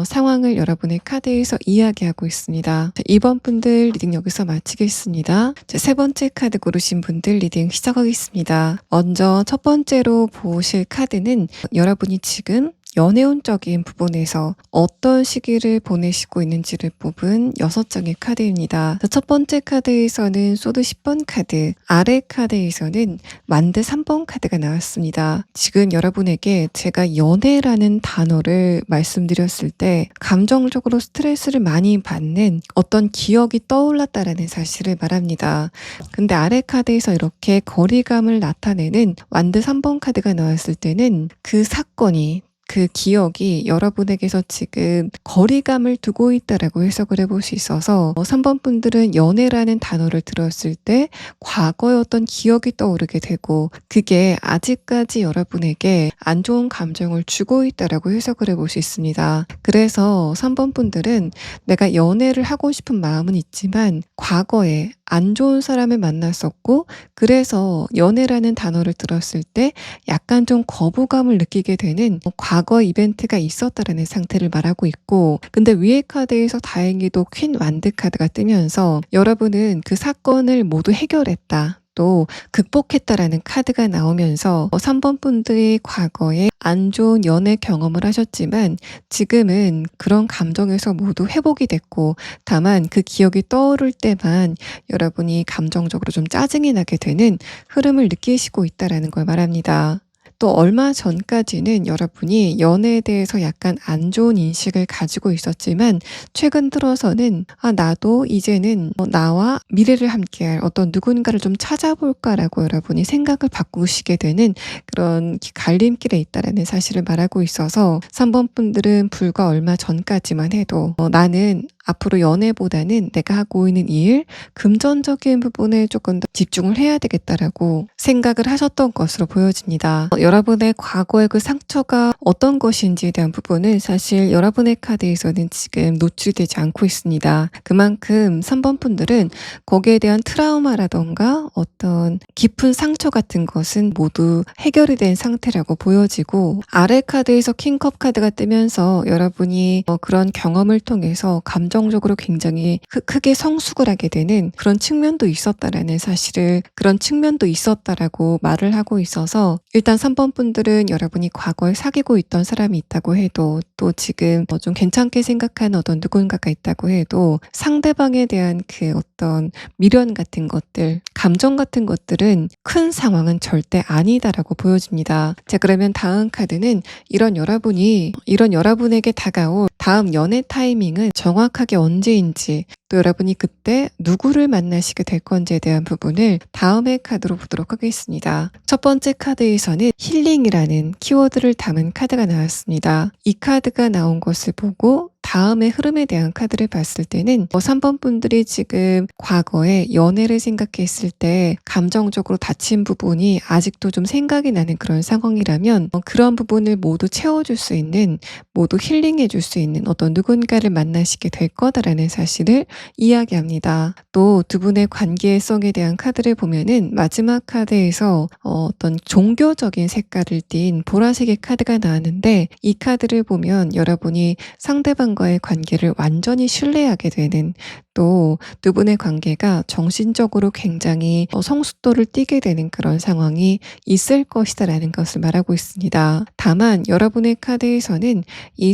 상황을 여러분의 카드에서 이야기하고 있습니다. 자, 이번 분들 리딩 여기서 마치겠습니다. 자, 세 번째 카드 고르신 분들 리딩 시작하겠습니다. 먼저 첫 번째로 보실 카드는 여러분이 지금 연애운적인 부분에서 어떤 시기를 보내시고 있는지를 뽑은 6장의 카드입니다. 첫 번째 카드에서는 소드 10번 카드, 아래 카드에서는 만드 3번 카드가 나왔습니다. 지금 여러분에게 제가 연애라는 단어를 말씀드렸을 때 감정적으로 스트레스를 많이 받는 어떤 기억이 떠올랐다라는 사실을 말합니다. 근데 아래 카드에서 이렇게 거리감을 나타내는 만드 3번 카드가 나왔을 때는 그 사건이 그 기억이 여러분에게서 지금 거리감을 두고 있다라고 해석을 해볼 수 있어서 3번 분들은 연애라는 단어를 들었을 때 과거의 어떤 기억이 떠오르게 되고 그게 아직까지 여러분에게 안 좋은 감정을 주고 있다라고 해석을 해볼 수 있습니다. 그래서 3번 분들은 내가 연애를 하고 싶은 마음은 있지만 과거에 안 좋은 사람을 만났었고 그래서 연애라는 단어를 들었을 때 약간 좀 거부감을 느끼게 되는 과거 이벤트가 있었다라는 상태를 말하고 있고 근데 위에 카드에서 다행히도 퀸 완드 카드가 뜨면서 여러분은 그 사건을 모두 해결했다. 또 극복했다라는 카드가 나오면서 3번 분들이 과거에 안 좋은 연애 경험을 하셨지만 지금은 그런 감정에서 모두 회복이 됐고 다만 그 기억이 떠오를 때만 여러분이 감정적으로 좀 짜증이 나게 되는 흐름을 느끼시고 있다라는 걸 말합니다. 또 얼마 전까지는 여러분이 연애에 대해서 약간 안 좋은 인식을 가지고 있었지만 최근 들어서는 나도 이제는 나와 미래를 함께할 어떤 누군가를 좀 찾아볼까라고 여러분이 생각을 바꾸시게 되는 그런 갈림길에 있다라는 사실을 말하고 있어서 3번 분들은 불과 얼마 전까지만 해도 나는 앞으로 연애보다는 내가 하고 있는 일, 금전적인 부분에 조금 더 집중을 해야 되겠다라고 생각을 하셨던 것으로 보여집니다. 여러분의 과거의 그 상처가 어떤 것인지에 대한 부분은 사실 여러분의 카드에서는 지금 노출되지 않고 있습니다. 그만큼 3번 분들은 거기에 대한 트라우마라던가 어떤 깊은 상처 같은 것은 모두 해결이 된 상태라고 보여지고 아래 카드에서 킹컵 카드가 뜨면서 여러분이 그런 경험을 통해서 감정적으로 굉장히 크게 성숙을 하게 되는 그런 측면도 있었다라는 사실을 그런 측면도 있었다라고 말을 하고 있어서 일단 3번 분들은 여러분이 과거에 사귀고 있던 사람이 있다고 해도 또 지금 좀 괜찮게 생각하는 어떤 누군가가 있다고 해도 상대방에 대한 그 어떤 미련 같은 것들, 감정 같은 것들은 큰 상황은 절대 아니다라고 보여집니다. 자, 그러면 다음 카드는 이런 여러분에게 다가올 다음 연애 타이밍은 정확하게 언제인지 또 여러분이 그때 누구를 만나시게 될 건지에 대한 부분을 다음의 카드로 보도록 하겠습니다. 첫 번째 카드에서는 힐링이라는 키워드를 담은 카드가 나왔습니다. 이 카드가 나온 것을 보고 다음의 흐름에 대한 카드를 봤을 때는 3번 분들이 지금 과거에 연애를 생각했을 때 감정적으로 다친 부분이 아직도 좀 생각이 나는 그런 상황이라면 그런 부분을 모두 채워줄 수 있는 모두 힐링해 줄 수 있는 어떤 누군가를 만나시게 될 거다라는 사실을 이야기합니다. 또 두 분의 관계성에 대한 카드를 보면은 마지막 카드에서 어떤 종교적인 색깔을 띤 보라색의 카드가 나왔는데 이 카드를 보면 여러분이 상대방과의 관계를 완전히 신뢰하게 되는 또 두 분의 관계가 정신적으로 굉장히 성숙도를 띠게 되는 그런 상황이 있을 것이다라는 것을 말하고 있습니다. 다만 여러분의 카드에서는 이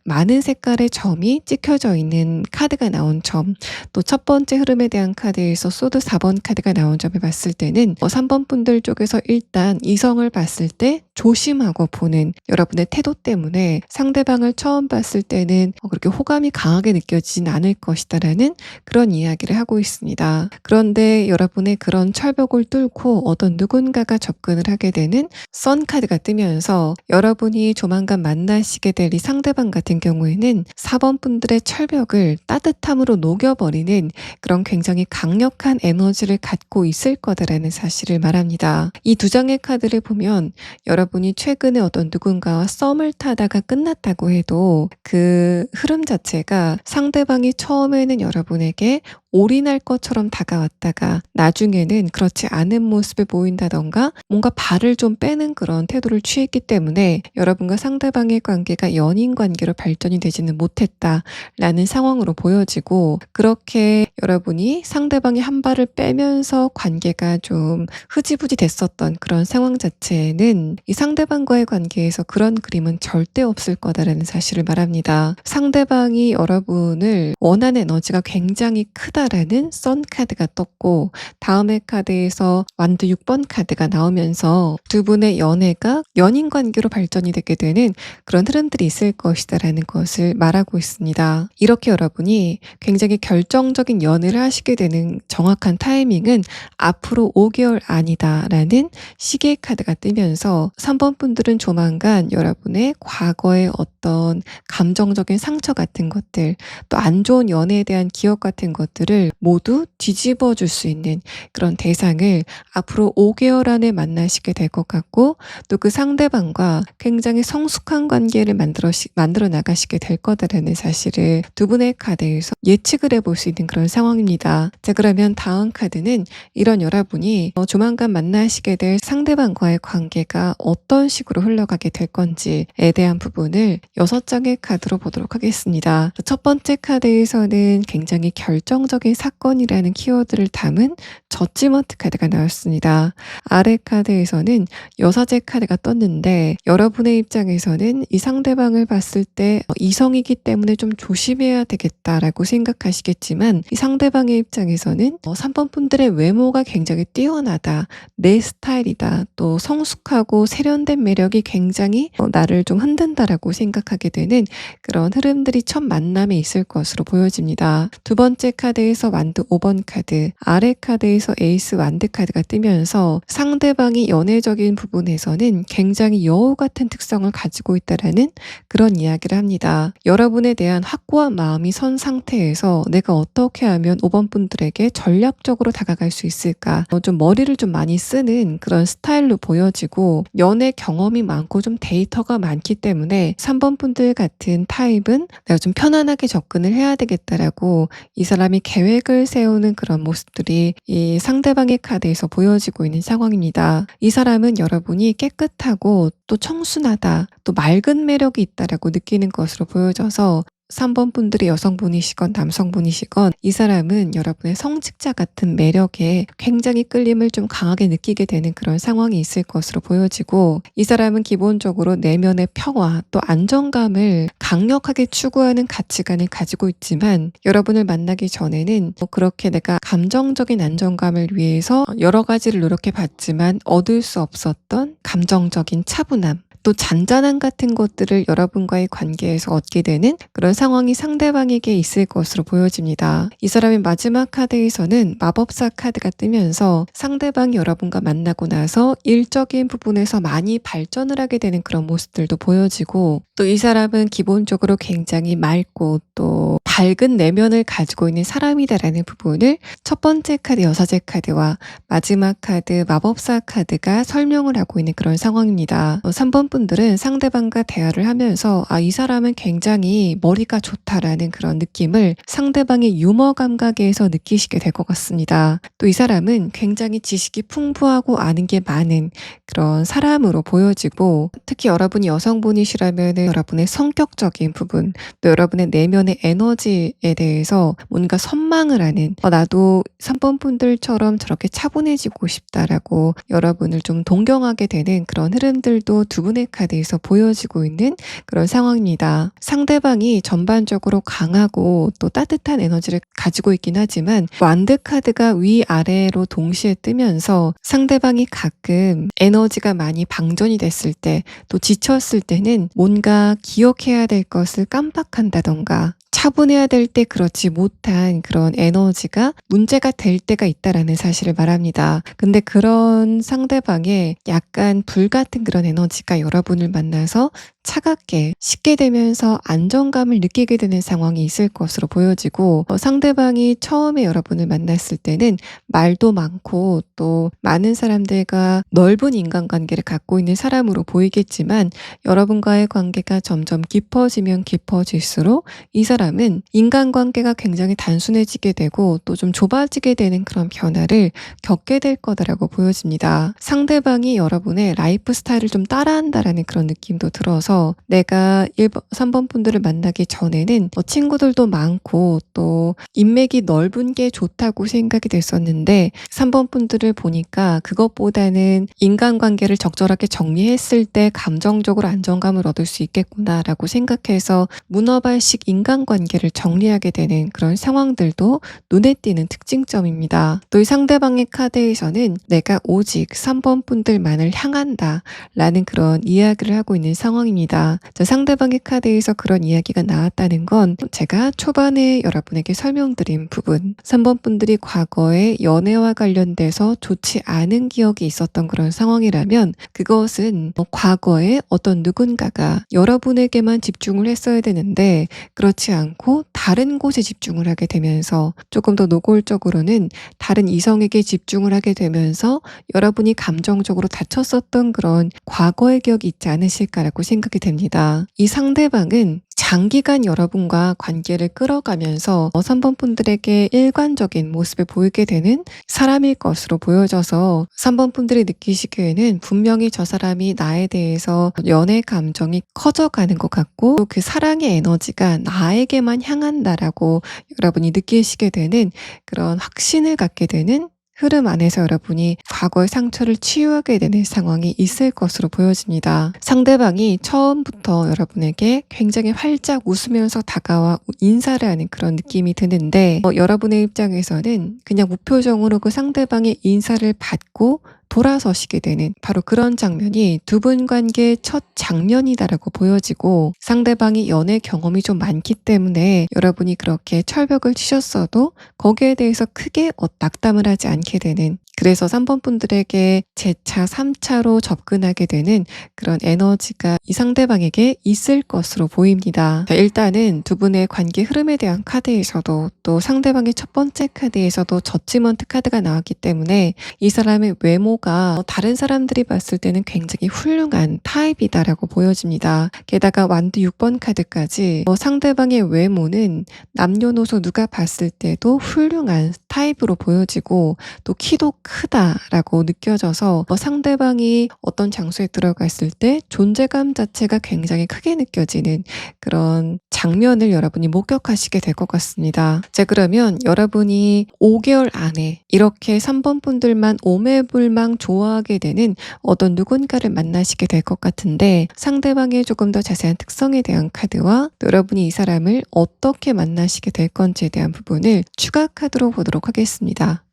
많은 색깔의 점이 찍혀져 있는 카드가 나온 점, 또 첫 번째 흐름에 대한 카드에서 소드 4번 카드가 나온 점을 봤을 때는 3번 분들 쪽에서 일단 이성을 봤을 때 조심하고 보는 여러분의 태도 때문에 상대방을 처음 봤을 때는 그렇게 호감이 강하게 느껴지진 않을 것이다라는 그런 이야기를 하고 있습니다. 그런데 여러분의 그런 철벽을 뚫고 어떤 누군가가 접근을 하게 되는 선 카드가 뜨면서 여러분이 조만간 만나시게 될 이 상대방 같은 경우에는 4번 분들의 철벽을 따뜻함으로 녹여버리는 그런 굉장히 강력한 에너지를 갖고 있을 거다라는 사실을 말합니다. 이 두 장의 카드를 보면 여러분이 최근에 어떤 누군가와 썸을 타다가 끝났다고 해도 그 흐름 자체가 상대방이 처음에는 여러분에게 올인할 것처럼 다가왔다가 나중에는 그렇지 않은 모습을 보인다던가 뭔가 발을 좀 빼는 그런 태도를 취했기 때문에 여러분과 상대방의 관계가 연인 관계로 발전이 되지는 못했다라는 상황으로 보여지고, 그렇게 여러분이 상대방이 한 발을 빼면서 관계가 좀 흐지부지 됐었던 그런 상황 자체는 이 상대방과의 관계에서 그런 그림은 절대 없을 거다라는 사실을 말합니다. 상대방이 여러분을 원하는 에너지가 굉장히 크다라는 선 카드가 떴고, 다음의 카드에서 완드 6번 카드가 나오면서 두 분의 연애가 연인 관계로 발전이 되게 되는 그런 흐름들이 있을 것이다라는 것을 말하고 있습니다. 이렇게 여러분이 굉장히 결정적인 연애를 하시게 되는 정확한 타이밍은 앞으로 5개월 아니다라는 시계 카드가 뜨면서 3번 분들은 조만간 여러분의 과거의 어떤 감정적인 상처 같은 것들, 또 안 좋은 연애에 대한 기억 같은 것들을 모두 뒤집어 줄 수 있는 그런 대상을 앞으로 5개월 안에 만나시게 될 것 같고, 또 그 상대방과 굉장히 성숙한 관계를 만들어 나가시게 될 거다라는 사실을 두 분의 카드에서 예측을 해볼 수 있는 그런 상황입니다. 자, 그러면 다음 카드는 이런 여러분이 조만간 만나시게 될 상대방과의 관계가 어떤 식으로 흘러가게 될 건지에 대한 부분을 6장의 카드로 보도록 하겠습니다. 첫 번째 카드에서는 굉장히 결정적인 사건이라는 키워드를 담은 저지먼트 카드가 나왔습니다. 아래 카드에서는 여사제 카드가 떴는데, 여러분의 입장에서는 이 상대방을 봤을 때 이성이기 때문에 좀 조심해야 되겠다라고 생각하시겠지만, 이 상대방의 입장에서는 3번 분들의 외모가 굉장히 뛰어나다, 내 스타일이다, 또 성숙하고 세련된 매력이 굉장히 나를 좀 흔든다라고 생각하게 되는 그런 흐름들이 첫 만남에 있을 것으로 보여집니다. 두 번째 카드에서 완드 5번 카드, 아래 카드에서 에이스 완드 카드가 뜨면서 상대방이 연애적인 부분에서는 굉장히 여우 같은 특성을 가지고 있다라는 그런 이야기를 합니다. 여러분에 대한 확고한 마음이 선 상태에서 내가 어떻게 하면 5번 분들에게 전략적으로 다가갈 수 있을까, 좀 머리를 좀 많이 쓰는 그런 스타일로 보여지고, 연애 경험이 많고 좀 데이터가 많기 때문에 3번 분들 같은 타입은 내가 좀 편안하게 접근을 해야 되겠다라고 이 사람이 계획을 세우는 그런 모습들이 이 상대방의 카드에서 보여지고 있는 상황입니다. 이 사람은 여러분이 깨끗하고 또 청순하다, 또 맑은 매력이 있다라고 느끼는 것으로 보여져서 3번 분들이 여성분이시건 남성분이시건 이 사람은 여러분의 성직자 같은 매력에 굉장히 끌림을 좀 강하게 느끼게 되는 그런 상황이 있을 것으로 보여지고, 이 사람은 기본적으로 내면의 평화 또 안정감을 강력하게 추구하는 가치관을 가지고 있지만, 여러분을 만나기 전에는 그렇게 내가 감정적인 안정감을 위해서 여러 가지를 노력해 봤지만 얻을 수 없었던 감정적인 차분함, 또 잔잔함 같은 것들을 여러분과의 관계에서 얻게 되는 그런 상황이 상대방에게 있을 것으로 보여집니다. 이 사람의 마지막 카드에서는 마법사 카드가 뜨면서 상대방이 여러분과 만나고 나서 일적인 부분에서 많이 발전을 하게 되는 그런 모습들도 보여지고, 또 이 사람은 기본적으로 굉장히 맑고 또 밝은 내면을 가지고 있는 사람이다라는 부분을 첫 번째 카드 여사제 카드와 마지막 카드 마법사 카드가 설명을 하고 있는 그런 상황입니다. 3번 분들은 상대방과 대화를 하면서 이 사람은 굉장히 머리가 좋다라는 그런 느낌을 상대방의 유머 감각에서 느끼시게 될 것 같습니다. 또 이 사람은 굉장히 지식이 풍부하고 아는 게 많은 그런 사람으로 보여지고, 특히 여러분이 여성분이시라면 여러분의 성격적인 부분, 또 여러분의 내면의 에너지에 대해서 뭔가 선망을 하는, 나도 3번 분들처럼 저렇게 차분해지고 싶다라고 여러분을 좀 동경하게 되는 그런 흐름들도 두 분의 카드에서 보여지고 있는 그런 상황입니다. 상대방이 전반적으로 강하고 또 따뜻한 에너지를 가지고 있긴 하지만, 완드 카드가 위아래로 동시에 뜨면서 상대방이 가끔 에너지가 많이 방전이 됐을 때, 또 지쳤을 때는 뭔가 기억해야 될 것을 깜빡한다던가 차분해야 될 때 그렇지 못한 그런 에너지가 문제가 될 때가 있다라는 사실을 말합니다. 근데 그런 상대방의 약간 불같은 그런 에너지가 여러분을 만나서 차갑게 식게 되면서 안정감을 느끼게 되는 상황이 있을 것으로 보여지고, 상대방이 처음에 여러분을 만났을 때는 말도 많고 또 많은 사람들과 넓은 인간관계를 갖고 있는 사람으로 보이겠지만, 여러분과의 관계가 점점 깊어지면 깊어질수록 이 사람 사람은 인간관계가 굉장히 단순해지게 되고 또 좀 좁아지게 되는 그런 변화를 겪게 될 거다라고 보여집니다. 상대방이 여러분의 라이프 스타일을 좀 따라한다라는 그런 느낌도 들어서 내가 3번 분들을 만나기 전에는 친구들도 많고 또 인맥이 넓은 게 좋다고 생각이 됐었는데 3번 분들을 보니까 그것보다는 인간관계를 적절하게 정리했을 때 감정적으로 안정감을 얻을 수 있겠구나라고 생각해서 문어발식 인간관계를 정리하게 되는 그런 상황들도 눈에 띄는 특징점입니다. 또 이 상대방의 카드에서는 내가 오직 3번 분들만을 향한다 라는 그런 이야기를 하고 있는 상황입니다. 상대방의 카드에서 그런 이야기가 나왔다는 건 제가 초반에 여러분에게 설명드린 부분 3번 분들이 과거에 연애와 관련돼서 좋지 않은 기억이 있었던 그런 상황이라면 그것은 과거에 어떤 누군가가 여러분에게만 집중을 했어야 되는데 그렇지 않고 다른 곳에 집중을 하게 되면서 조금 더 노골적으로는 다른 이성에게 집중을 하게 되면서 여러분이 감정적으로 다쳤었던 그런 과거의 기억이 있지 않으실까라고 생각이 됩니다. 이 상대방은 장기간 여러분과 관계를 끌어가면서 3번 분들에게 일관적인 모습을 보이게 되는 사람일 것으로 보여져서 3번 분들이 느끼시기에는 분명히 저 사람이 나에 대해서 연애 감정이 커져가는 것 같고 또 그 사랑의 에너지가 나에게만 향한다라고 여러분이 느끼시게 되는 그런 확신을 갖게 되는 흐름 안에서 여러분이 과거의 상처를 치유하게 되는 상황이 있을 것으로 보여집니다. 상대방이 처음부터 여러분에게 굉장히 활짝 웃으면서 다가와 인사를 하는 그런 느낌이 드는데 여러분의 입장에서는 그냥 무표정으로 그 상대방의 인사를 받고 돌아서시게 되는 바로 그런 장면이 두 분 관계의 첫 장면이다라고 보여지고 상대방이 연애 경험이 좀 많기 때문에 여러분이 그렇게 철벽을 치셨어도 거기에 대해서 크게 낙담을 하지 않게 되는 그래서 3번 분들에게 제차 3차로 접근하게 되는 그런 에너지가 이 상대방에게 있을 것으로 보입니다. 자, 일단은 두 분의 관계 흐름에 대한 카드에서도 또 상대방의 첫 번째 카드에서도 저지먼트 카드가 나왔기 때문에 이 사람의 외모가 다른 사람들이 봤을 때는 굉장히 훌륭한 타입이다라고 보여집니다. 게다가 완드 6번 카드까지 상대방의 외모는 남녀노소 누가 봤을 때도 훌륭한 타입으로 보여지고 또 키도 크다라고 느껴져서 상대방이 어떤 장소에 들어갔을 때 존재감 자체가 굉장히 크게 느껴지는 그런 장면을 여러분이 목격하시게 될 것 같습니다. 자, 그러면 여러분이 5개월 안에 이렇게 3번 분들만 오매불망 좋아하게 되는 어떤 누군가를 만나시게 될 것 같은데 상대방의 조금 더 자세한 특성에 대한 카드와 또 여러분이 이 사람을 어떻게 만나시게 될 건지에 대한 부분을 추가 카드로 보도록 하겠습니다.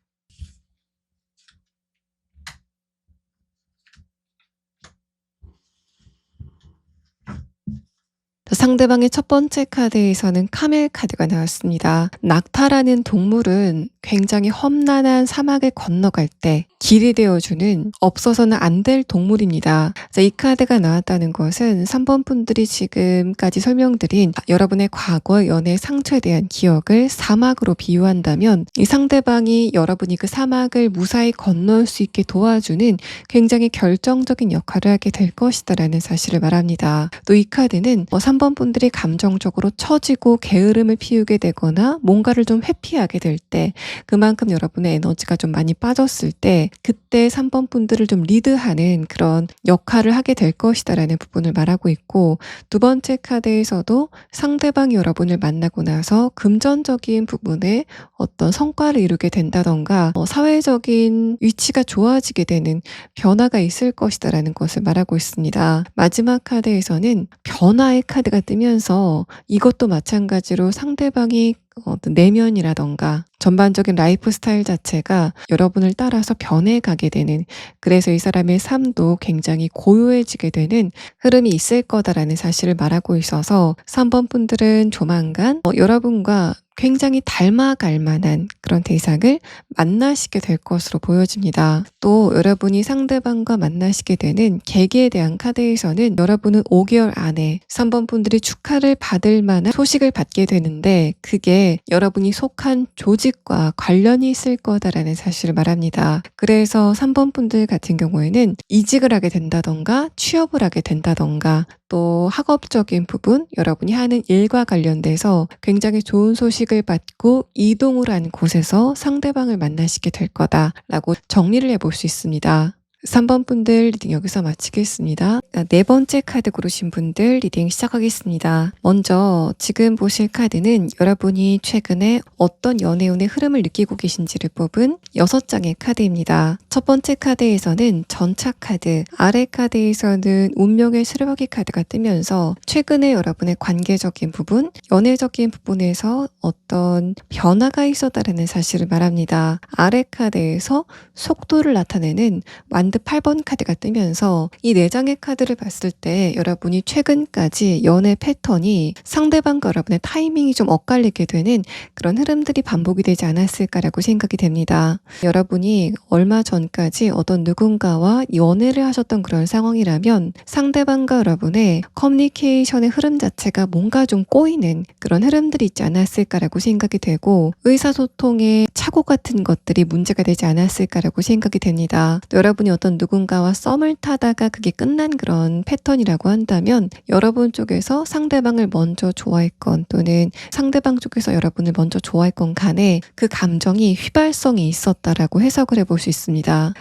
상대방의 첫 번째 카드에서는 카멜 카드가 나왔습니다. 낙타라는 동물은 굉장히 험난한 사막을 건너갈 때 길이 되어주는 없어서는 안 될 동물입니다. 이 카드가 나왔다는 것은 3번 분들이 지금까지 설명드린 여러분의 과거 연애 상처에 대한 기억을 사막으로 비유한다면 이 상대방이 여러분이 그 사막을 무사히 건널 수 있게 도와주는 굉장히 결정적인 역할을 하게 될 것이다라는 사실을 말합니다. 또 이 카드는 3번 분들이 감정적으로 처지고 게으름을 피우게 되거나 뭔가를 좀 회피하게 될 때 그만큼 여러분의 에너지가 좀 많이 빠졌을 때 그때 3번 분들을 좀 리드하는 그런 역할을 하게 될 것이다라는 부분을 말하고 있고 두 번째 카드에서도 상대방이 여러분을 만나고 나서 금전적인 부분에 어떤 성과를 이루게 된다던가 사회적인 위치가 좋아지게 되는 변화가 있을 것이다라는 것을 말하고 있습니다. 마지막 카드에서는 변화의 카드가 뜨면서 이것도 마찬가지로 상대방이 어떤 내면이라던가 전반적인 라이프 스타일 자체가 여러분을 따라서 변해가게 되는 그래서 이 사람의 삶도 굉장히 고요해지게 되는 흐름이 있을 거다라는 사실을 말하고 있어서 3번 분들은 조만간 여러분과 굉장히 닮아갈 만한 그런 대상을 만나시게 될 것으로 보여집니다. 또 여러분이 상대방과 만나시게 되는 계기에 대한 카드에서는 여러분은 5개월 안에 3번 분들이 축하를 받을 만한 소식을 받게 되는데 그게 여러분이 속한 조직과 관련이 있을 거다라는 사실을 말합니다. 그래서 3번 분들 같은 경우에는 이직을 하게 된다던가 취업을 하게 된다던가 또 학업적인 부분, 여러분이 하는 일과 관련돼서 굉장히 좋은 소식을 받고 이동을 한 곳에서 상대방을 만나시게 될 거다라고 정리를 해볼 수 있습니다. 3번 분들 리딩 여기서 마치겠습니다. 네 번째 카드 고르신 분들 리딩 시작하겠습니다. 먼저 지금 보실 카드는 여러분이 최근에 어떤 연애운의 흐름을 느끼고 계신지를 뽑은 6장의 카드입니다. 첫 번째 카드에서는 전차 카드, 아래 카드에서는 운명의 수레바퀴 카드가 뜨면서 최근에 여러분의 관계적인 부분, 연애적인 부분에서 어떤 변화가 있었다는 사실을 말합니다. 아래 카드에서 속도를 나타내는 완드 8번 카드가 뜨면서 이 4장의 카드를 봤을 때 여러분이 최근까지 연애 패턴이 상대방과 여러분의 타이밍이 좀 엇갈리게 되는 그런 흐름들이 반복이 되지 않았을까라고 생각이 됩니다. 여러분이 얼마 전까지 어떤 누군가와 연애를 하셨던 그런 상황이라면 상대방과 여러분의 커뮤니케이션의 흐름 자체가 뭔가 좀 꼬이는 그런 흐름들이 있지 않았을까라고 생각이 되고 의사소통의 착오 같은 것들이 문제가 되지 않았을까라고 생각이 됩니다. 또 여러분이 어떤 누군가와 썸을 타다가 그게 끝난 그런 패턴이라고 한다면 여러분 쪽에서 상대방을 먼저 좋아했건 또는 상대방 쪽에서 여러분을 먼저 좋아했건 간에 그 감정이 휘발성이 있었다라고 해석을 해볼 수 있습니다.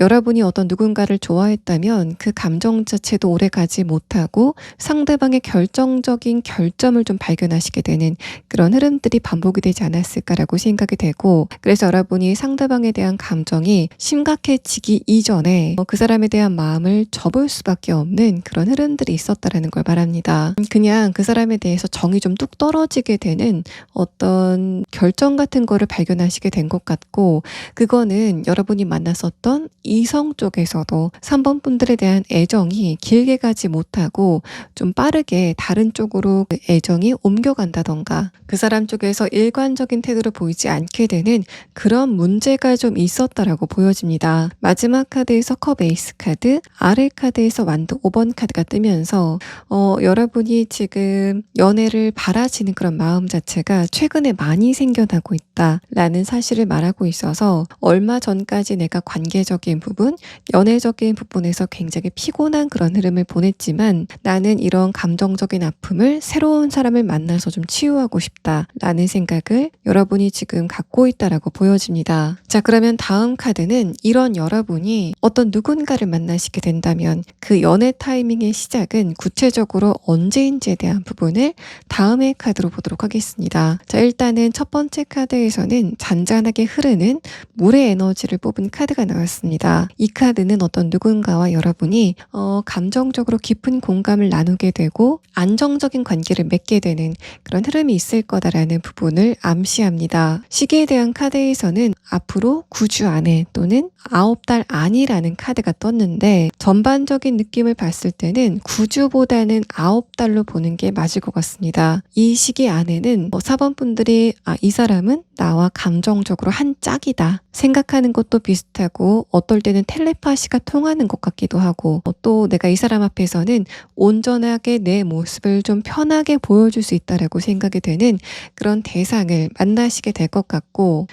여러분이 어떤 누군가를 좋아했다면 그 감정 자체도 오래 가지 못하고 상대방의 결정적인 결점을 좀 발견하시게 되는 그런 흐름들이 반복이 되지 않았을까라고 생각이 되고 그래서 여러분이 상대방에 대한 감정이 심각해지기 이전에 그 사람에 대한 마음을 접을 수밖에 없는 그런 흐름들이 있었다라는 걸 말합니다. 그냥 그 사람에 대해서 정이 좀 뚝 떨어지게 되는 어떤 결정 같은 거를 발견하시게 된 것 같고 그거는 여러분이 만났었던 이성 쪽에서도 3번 분들에 대한 애정이 길게 가지 못하고 좀 빠르게 다른 쪽으로 그 애정이 옮겨간다던가 그 사람 쪽에서 일관적인 태도를 보이지 않게 되는 그런 문제가 좀 있었다라고 보여집니다. 마지막 카드에서 컵 에이스 카드, 아래 카드에서 완드 5번 카드가 뜨면서 여러분이 지금 연애를 바라시는 그런 마음 자체가 최근에 많이 생겨나고 있다라는 사실을 말하고 있어서 얼마 전까지 내가 관계적인 부분, 연애적인 부분에서 굉장히 피곤한 그런 흐름을 보냈지만 나는 이런 감정적인 아픔을 새로운 사람을 만나서 좀 치유하고 싶다라는 생각을 여러분이 지금 갖고 있다라고 보여집니다. 자, 그러면 다음 카드는 이런 여러분이 어떤 누군가를 만나시게 된다면 그 연애 타이밍의 시작은 구체적으로 언제인지에 대한 부분을 다음의 카드로 보도록 하겠습니다. 자, 일단은 첫 번째 카드에서는 잔잔하게 흐르는 물의 에너지를 뽑은 카드가 나왔습니다. 이 카드는 어떤 누군가와 여러분이 감정적으로 깊은 공감을 나누게 되고 안정적인 관계를 맺게 되는 그런 흐름이 있을 거다라는 부분을 암시합니다. 시기에 대한 카드에서는 앞으로 9주 안에 또는 9달 안이라는 카드가 떴는데 전반적인 느낌을 봤을 때는 9주보다는 9달로 보는 게 맞을 것 같습니다. 이 시기 안에는 4번 분들이 이 사람은 나와 감정적으로 한 짝이다 생각하는 것도 비슷하고 어떨 때는 텔레파시가 통하는 것 같기도 하고 또 내가 이 사람 앞에서는 온전하게 내 모습을 좀 편하게 보여줄 수 있다라고 생각이 되는 그런 대상을 만나시게 될 것 같고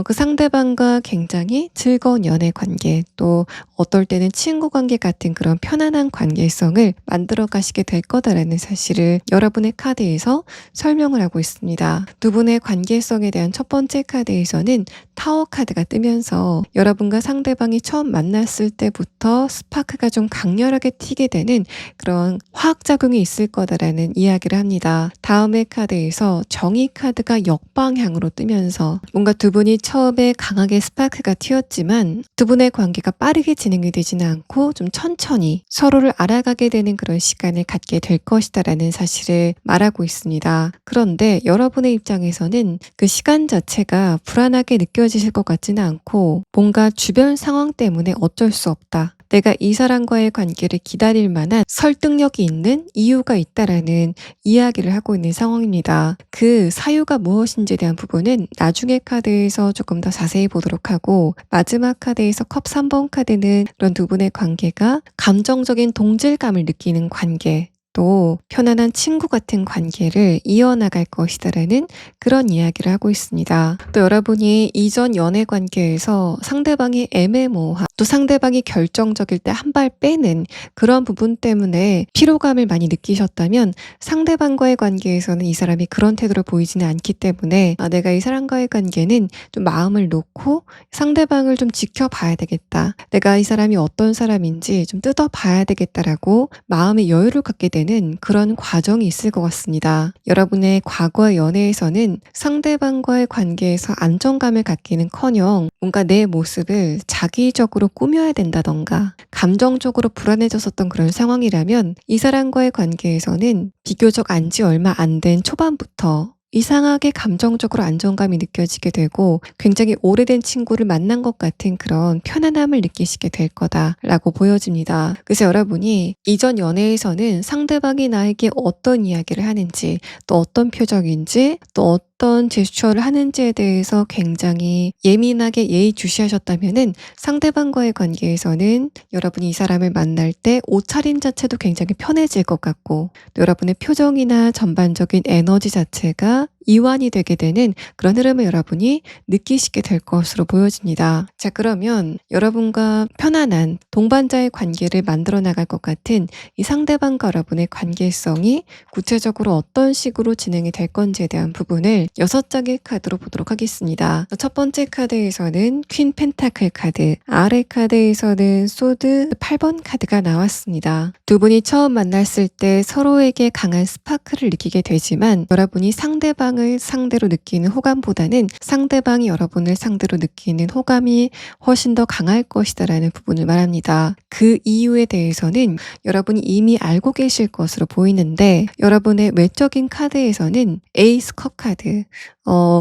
그 상대방과 굉장히 즐거운 연애 관계 또 어떨 때는 친구 관계 같은 그런 편안한 관계성을 만들어 가시게 될 거다라는 사실을 여러분의 카드에서 설명을 하고 있습니다. 두 분의 관계성에 대한 첫 번째 카드에서는 타워 카드가 뜨면서 여러분과 상대방이 처음 만났을 때부터 스파크가 좀 강렬하게 튀게 되는 그런 화학작용이 있을 거다라는 이야기를 합니다. 다음의 카드에서 정의 카드가 역방향으로 뜨면서 뭔가 두 분이 처음에 강하게 스파크가 튀었지만 두 분의 관계가 빠르게 진행이 되지는 않고 좀 천천히 서로를 알아가게 되는 그런 시간을 갖게 될 것이다라는 사실을 말하고 있습니다. 그런데 여러분의 입장에서는 그 시간 자체가 불안하게 느껴지실 것 같지는 않고 뭔가 주변 상황 때문에 어쩔 수 없다. 내가 이 사람과의 관계를 기다릴 만한 설득력이 있는 이유가 있다라는 이야기를 하고 있는 상황입니다. 그 사유가 무엇인지에 대한 부분은 나중에 카드에서 조금 더 자세히 보도록 하고 마지막 카드에서 컵 3번 카드는 그런 두 분의 관계가 감정적인 동질감을 느끼는 관계 또 편안한 친구 같은 관계를 이어나갈 것이다라는 그런 이야기를 하고 있습니다. 또 여러분이 이전 연애 관계에서 상대방이 애매모호함, 또 상대방이 결정적일 때 한 발 빼는 그런 부분 때문에 피로감을 많이 느끼셨다면 상대방과의 관계에서는 이 사람이 그런 태도를 보이지는 않기 때문에 내가 이 사람과의 관계는 좀 마음을 놓고 상대방을 좀 지켜봐야 되겠다. 내가 이 사람이 어떤 사람인지 좀 뜯어봐야 되겠다라고 마음의 여유를 갖게 되는 그런 과정이 있을 것 같습니다. 여러분의 과거의 연애에서는 상대방과의 관계에서 안정감을 갖기는커녕 뭔가 내 모습을 자기적으로 꾸며야 된다던가 감정적으로 불안해졌었던 그런 상황이라면 이 사람과의 관계에서는 비교적 안지 얼마 안 된 초반부터 이상하게 감정적으로 안정감이 느껴지게 되고 굉장히 오래된 친구를 만난 것 같은 그런 편안함을 느끼시게 될 거다라고 보여집니다. 그래서 여러분이 이전 연애에서는 상대방이 나에게 어떤 이야기를 하는지, 또 어떤 표정인지, 또 어떤 제스처를 하는지에 대해서 굉장히 예민하게 예의주시하셨다면은 상대방과의 관계에서는 여러분이 이 사람을 만날 때 옷차림 자체도 굉장히 편해질 것 같고, 또 여러분의 표정이나 전반적인 에너지 자체가 이완이 되게 되는 그런 흐름을 여러분이 느끼시게 될 것으로 보여집니다. 자, 그러면 여러분과 편안한 동반자의 관계를 만들어 나갈 것 같은 이 상대방과 여러분의 관계성이 구체적으로 어떤 식으로 진행이 될 건지에 대한 부분을 6장의 카드로 보도록 하겠습니다. 첫 번째 카드에서는 퀸 펜타클 카드, 아래 카드에서는 소드 8번 카드가 나왔습니다. 두 분이 처음 만났을 때 서로에게 강한 스파크를 느끼게 되지만 여러분이 상대방을 상대로 느끼는 호감보다는 상대방이 여러분을 상대로 느끼는 호감이 훨씬 더 강할 것이다라는 부분을 말합니다. 그 이유에 대해서는 여러분이 이미 알고 계실 것으로 보이는데 여러분의 외적인 카드에서는 에이스 컵 카드,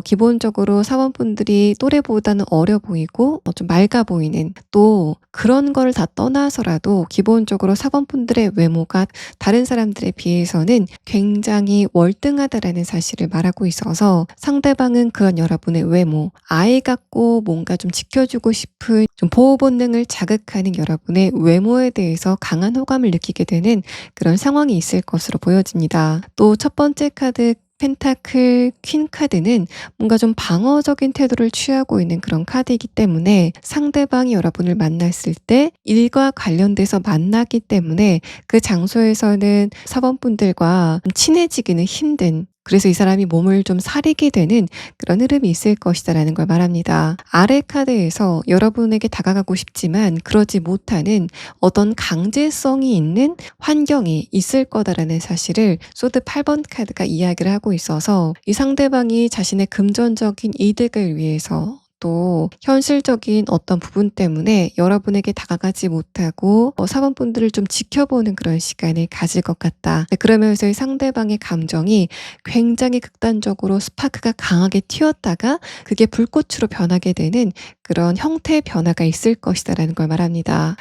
기본적으로 사원분들이 또래보다는 어려 보이고 좀 맑아 보이는, 또 그런 걸 다 떠나서라도 기본적으로 사원분들의 외모가 다른 사람들에 비해서는 굉장히 월등하다라는 사실을 말하고 있어서 상대방은 그런 여러분의 외모, 아이 같고 뭔가 좀 지켜주고 싶은 좀 보호 본능을 자극하는 여러분의 외모에 대해서 강한 호감을 느끼게 되는 그런 상황이 있을 것으로 보여집니다. 또 첫 번째 카드 펜타클 퀸 카드는 뭔가 좀 방어적인 태도를 취하고 있는 그런 카드이기 때문에 상대방이 여러분을 만났을 때 일과 관련돼서 만나기 때문에 그 장소에서는 사원분들과 친해지기는 힘든, 그래서 이 사람이 몸을 좀 사리게 되는 그런 흐름이 있을 것이다라는 걸 말합니다. 아래 카드에서 여러분에게 다가가고 싶지만 그러지 못하는 어떤 강제성이 있는 환경이 있을 거다라는 사실을 소드 8번 카드가 이야기를 하고 있어서 이 상대방이 자신의 금전적인 이득을 위해서 또 현실적인 어떤 부분 때문에 여러분에게 다가가지 못하고 사원분들을 좀 지켜보는 그런 시간을 가질 것 같다. 그러면서 이 상대방의 감정이 굉장히 극단적으로 스파크가 강하게 튀었다가 그게 불꽃으로 변하게 되는 그런 형태의 변화가 있을 것이다라는 걸 말합니다.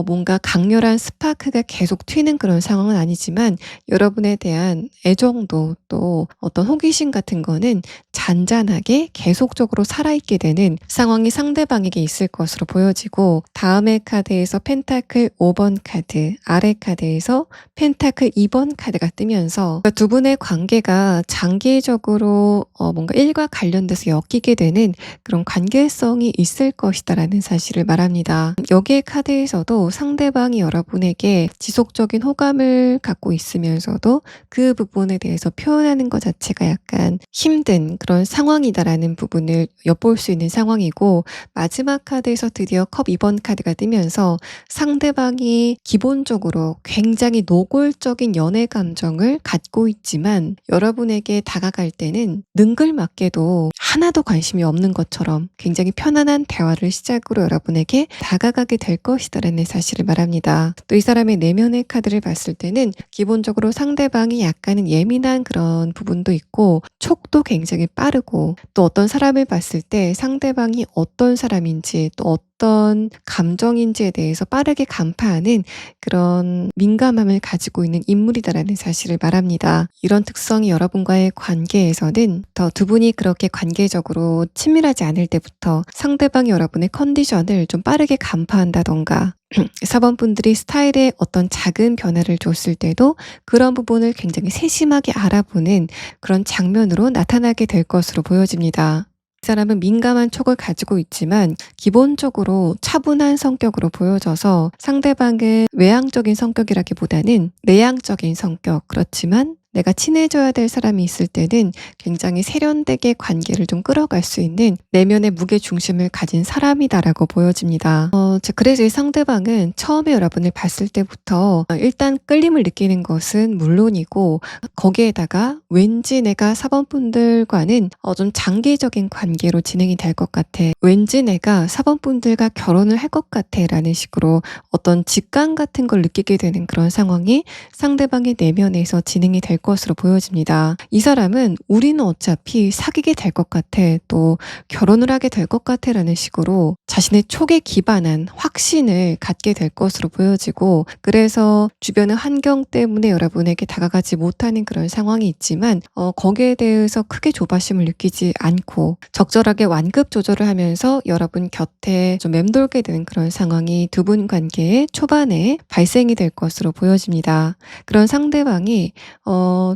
뭔가 강렬한 스파크가 계속 튀는 그런 상황은 아니지만 여러분에 대한 애정도 또 어떤 호기심 같은 거는 잔잔하게 계속적으로 살아있게 되는 상황이 상대방에게 있을 것으로 보여지고, 다음의 카드에서 펜타클 5번 카드, 아래 카드에서 펜타클 2번 카드가 뜨면서 두 분의 관계가 장기적으로 뭔가 일과 관련돼서 엮이게 되는 그런 관계성이 있을 것이다라는 사실을 말합니다. 여기에 카드에서도 상대방이 여러분에게 지속적인 호감을 갖고 있으면서도 그 부분에 대해서 표현하는 것 자체가 약간 힘든 그런 상황이다라는 부분을 엿볼 수 있는 상황이고, 마지막 카드에서 드디어 컵 2번 카드가 뜨면서 상대방이 기본적으로 굉장히 노골적인 연애 감정을 갖고 있지만 여러분에게 다가갈 때는 능글맞게도 하나도 관심이 없는 것처럼 굉장히 편안한 대화를 시작으로 여러분에게 다가가게 될 것이다라는 사실을 말합니다. 또 이 사람의 내면의 카드를 봤을 때는 기본적으로 상대방이 약간은 예민한 그런 부분도 있고 촉도 굉장히 빠르고, 또 어떤 사람을 봤을 때 상대방이 어떤 사람인지 또 어떤 감정인지에 대해서 빠르게 간파하는 그런 민감함을 가지고 있는 인물이다라는 사실을 말합니다. 이런 특성이 여러분과의 관계에서는 더 두 분이 그렇게 관계적으로 친밀하지 않을 때부터 상대방이 여러분의 컨디션을 좀 빠르게 간파한다던가 4번분들이 스타일에 어떤 작은 변화를 줬을 때도 그런 부분을 굉장히 세심하게 알아보는 그런 장면으로 나타나게 될 것으로 보여집니다. 이 사람은 민감한 촉을 가지고 있지만 기본적으로 차분한 성격으로 보여져서 상대방은 외향적인 성격이라기보다는 내향적인 성격, 그렇지만 내가 친해져야 될 사람이 있을 때는 굉장히 세련되게 관계를 좀 끌어갈 수 있는 내면의 무게중심을 가진 사람이다라고 보여집니다. 그래서 이 상대방은 처음에 여러분을 봤을 때부터 일단 끌림을 느끼는 것은 물론이고, 거기에다가 왠지 내가 4번분들과는 좀 장기적인 관계로 진행이 될 것 같아. 왠지 내가 4번분들과 결혼을 할 것 같아 라는 식으로 어떤 직감 같은 걸 느끼게 되는 그런 상황이 상대방의 내면에서 진행이 될 것으로 보여집니다. 이 사람은 우리는 어차피 사귀게 될 것 같아, 또 결혼을 하게 될 것 같아 라는 식으로 자신의 촉에 기반한 확신을 갖게 될 것으로 보여지고, 그래서 주변의 환경 때문에 여러분에게 다가가지 못하는 그런 상황이 있지만 거기에 대해서 크게 조바심을 느끼지 않고 적절하게 완급 조절을 하면서 여러분 곁에 좀 맴돌게 되는 그런 상황이 두 분 관계의 초반에 발생이 될 것으로 보여집니다. 그런 상대방이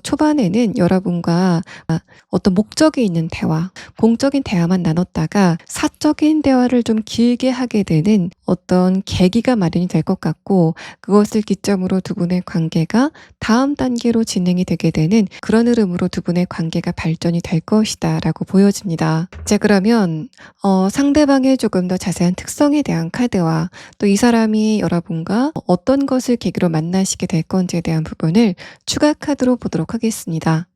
초반에는 여러분과 어떤 목적이 있는 대화, 공적인 대화만 나눴다가 사적인 대화를 좀 길게 하게 되는 어떤 계기가 마련이 될 것 같고, 그것을 기점으로 두 분의 관계가 다음 단계로 진행이 되게 되는 그런 흐름으로 두 분의 관계가 발전이 될 것이다 라고 보여집니다. 자, 그러면 상대방의 조금 더 자세한 특성에 대한 카드와 또 이 사람이 여러분과 어떤 것을 계기로 만나시게 될 건지에 대한 부분을 추가 카드로 보도록 하겠습니다.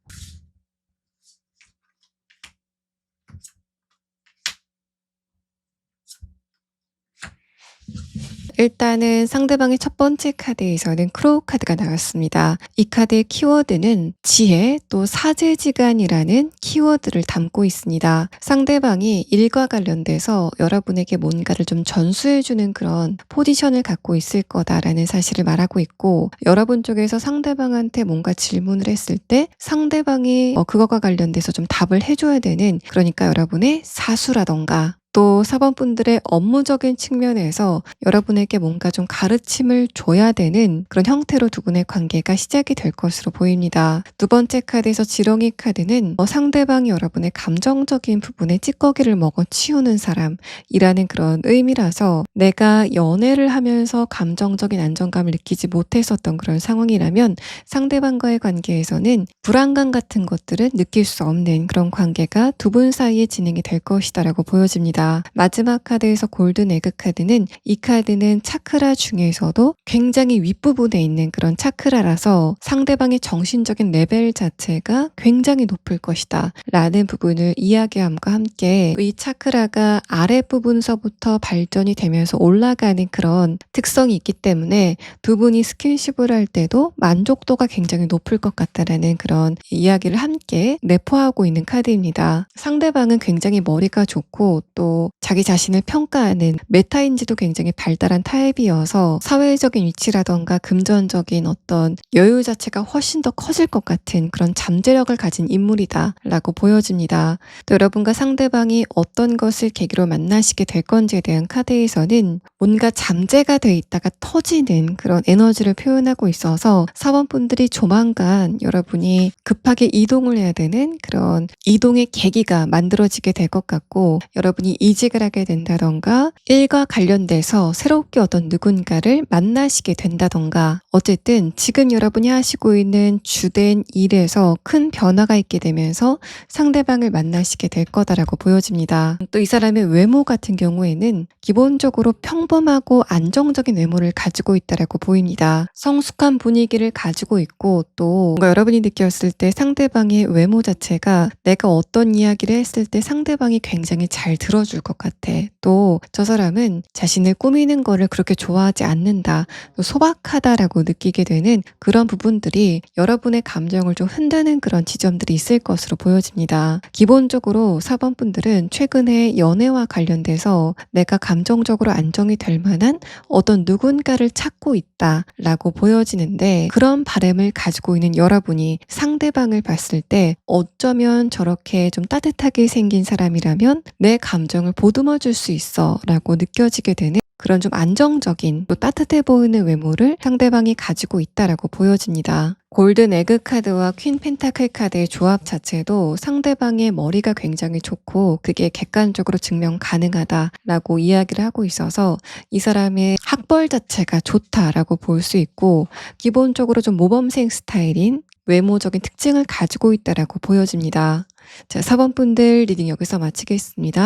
일단은 상대방의 첫 번째 카드에서는 크로우 카드가 나왔습니다. 이 카드의 키워드는 지혜 또 사제지간이라는 키워드를 담고 있습니다. 상대방이 일과 관련돼서 여러분에게 뭔가를 좀 전수해주는 그런 포지션을 갖고 있을 거다라는 사실을 말하고 있고, 여러분 쪽에서 상대방한테 뭔가 질문을 했을 때 상대방이 그거와 관련돼서 좀 답을 해줘야 되는, 그러니까 여러분의 사수라던가 또 4번분들의 업무적인 측면에서 여러분에게 뭔가 좀 가르침을 줘야 되는 그런 형태로 두 분의 관계가 시작이 될 것으로 보입니다. 두 번째 카드에서 지렁이 카드는 상대방이 여러분의 감정적인 부분에 찌꺼기를 먹어 치우는 사람이라는 그런 의미라서, 내가 연애를 하면서 감정적인 안정감을 느끼지 못했었던 그런 상황이라면 상대방과의 관계에서는 불안감 같은 것들을 느낄 수 없는 그런 관계가 두 분 사이에 진행이 될 것이다라고 보여집니다. 마지막 카드에서 골든 에그 카드는, 이 카드는 차크라 중에서도 굉장히 윗부분에 있는 그런 차크라라서 상대방의 정신적인 레벨 자체가 굉장히 높을 것이다 라는 부분을 이야기함과 함께, 이 차크라가 아랫부분서부터 발전이 되면서 올라가는 그런 특성이 있기 때문에 두 분이 스킨십을 할 때도 만족도가 굉장히 높을 것 같다라는 그런 이야기를 함께 내포하고 있는 카드입니다. 상대방은 굉장히 머리가 좋고 또 자기 자신을 평가하는 메타인지도 굉장히 발달한 타입이어서 사회적인 위치라던가 금전적인 어떤 여유 자체가 훨씬 더 커질 것 같은 그런 잠재력을 가진 인물이다 라고 보여집니다. 또 여러분과 상대방이 어떤 것을 계기로 만나시게 될 건지에 대한 카드에서는 뭔가 잠재가 돼 있다가 터지는 그런 에너지를 표현하고 있어서 4번분들이 조만간 여러분이 급하게 이동을 해야 되는 그런 이동의 계기가 만들어지게 될 것 같고, 여러분이 이직을 하게 된다던가 일과 관련돼서 새롭게 어떤 누군가를 만나시게 된다던가, 어쨌든 지금 여러분이 하시고 있는 주된 일에서 큰 변화가 있게 되면서 상대방을 만나시게 될 거다라고 보여집니다. 또 이 사람의 외모 같은 경우에는 기본적으로 평범하고 안정적인 외모를 가지고 있다라고 보입니다. 성숙한 분위기를 가지고 있고, 또 뭔가 여러분이 느꼈을 때 상대방의 외모 자체가 내가 어떤 이야기를 했을 때 상대방이 굉장히 잘 들어줄 것 같아. 또 저 사람은 자신을 꾸미는 거를 그렇게 좋아하지 않는다, 또 소박하다라고 느끼게 되는 그런 부분들이 여러분의 감정을 좀 흔드는 그런 지점들이 있을 것으로 보여집니다. 기본적으로 4번분들은 최근에 연애와 관련돼서 내가 감정적으로 안정이 될 만한 어떤 누군가를 찾고 있다라고 보여지는데, 그런 바람을 가지고 있는 여러분이 상대방을 봤을 때 어쩌면 저렇게 좀 따뜻하게 생긴 사람이라면 내 감정을 보듬어 줄 수 있어 라고 느껴지게 되는 그런 좀 안정적인 또 따뜻해 보이는 외모를 상대방이 가지고 있다라고 보여집니다. 골든 에그 카드와 퀸 펜타클 카드의 조합 자체도 상대방의 머리가 굉장히 좋고 그게 객관적으로 증명 가능하다라고 이야기를 하고 있어서 이 사람의 학벌 자체가 좋다라고 볼 수 있고 기본적으로 좀 모범생 스타일인 외모적인 특징을 가지고 있다라고 보여집니다. 자, 4번 분들 리딩 여기서 마치겠습니다.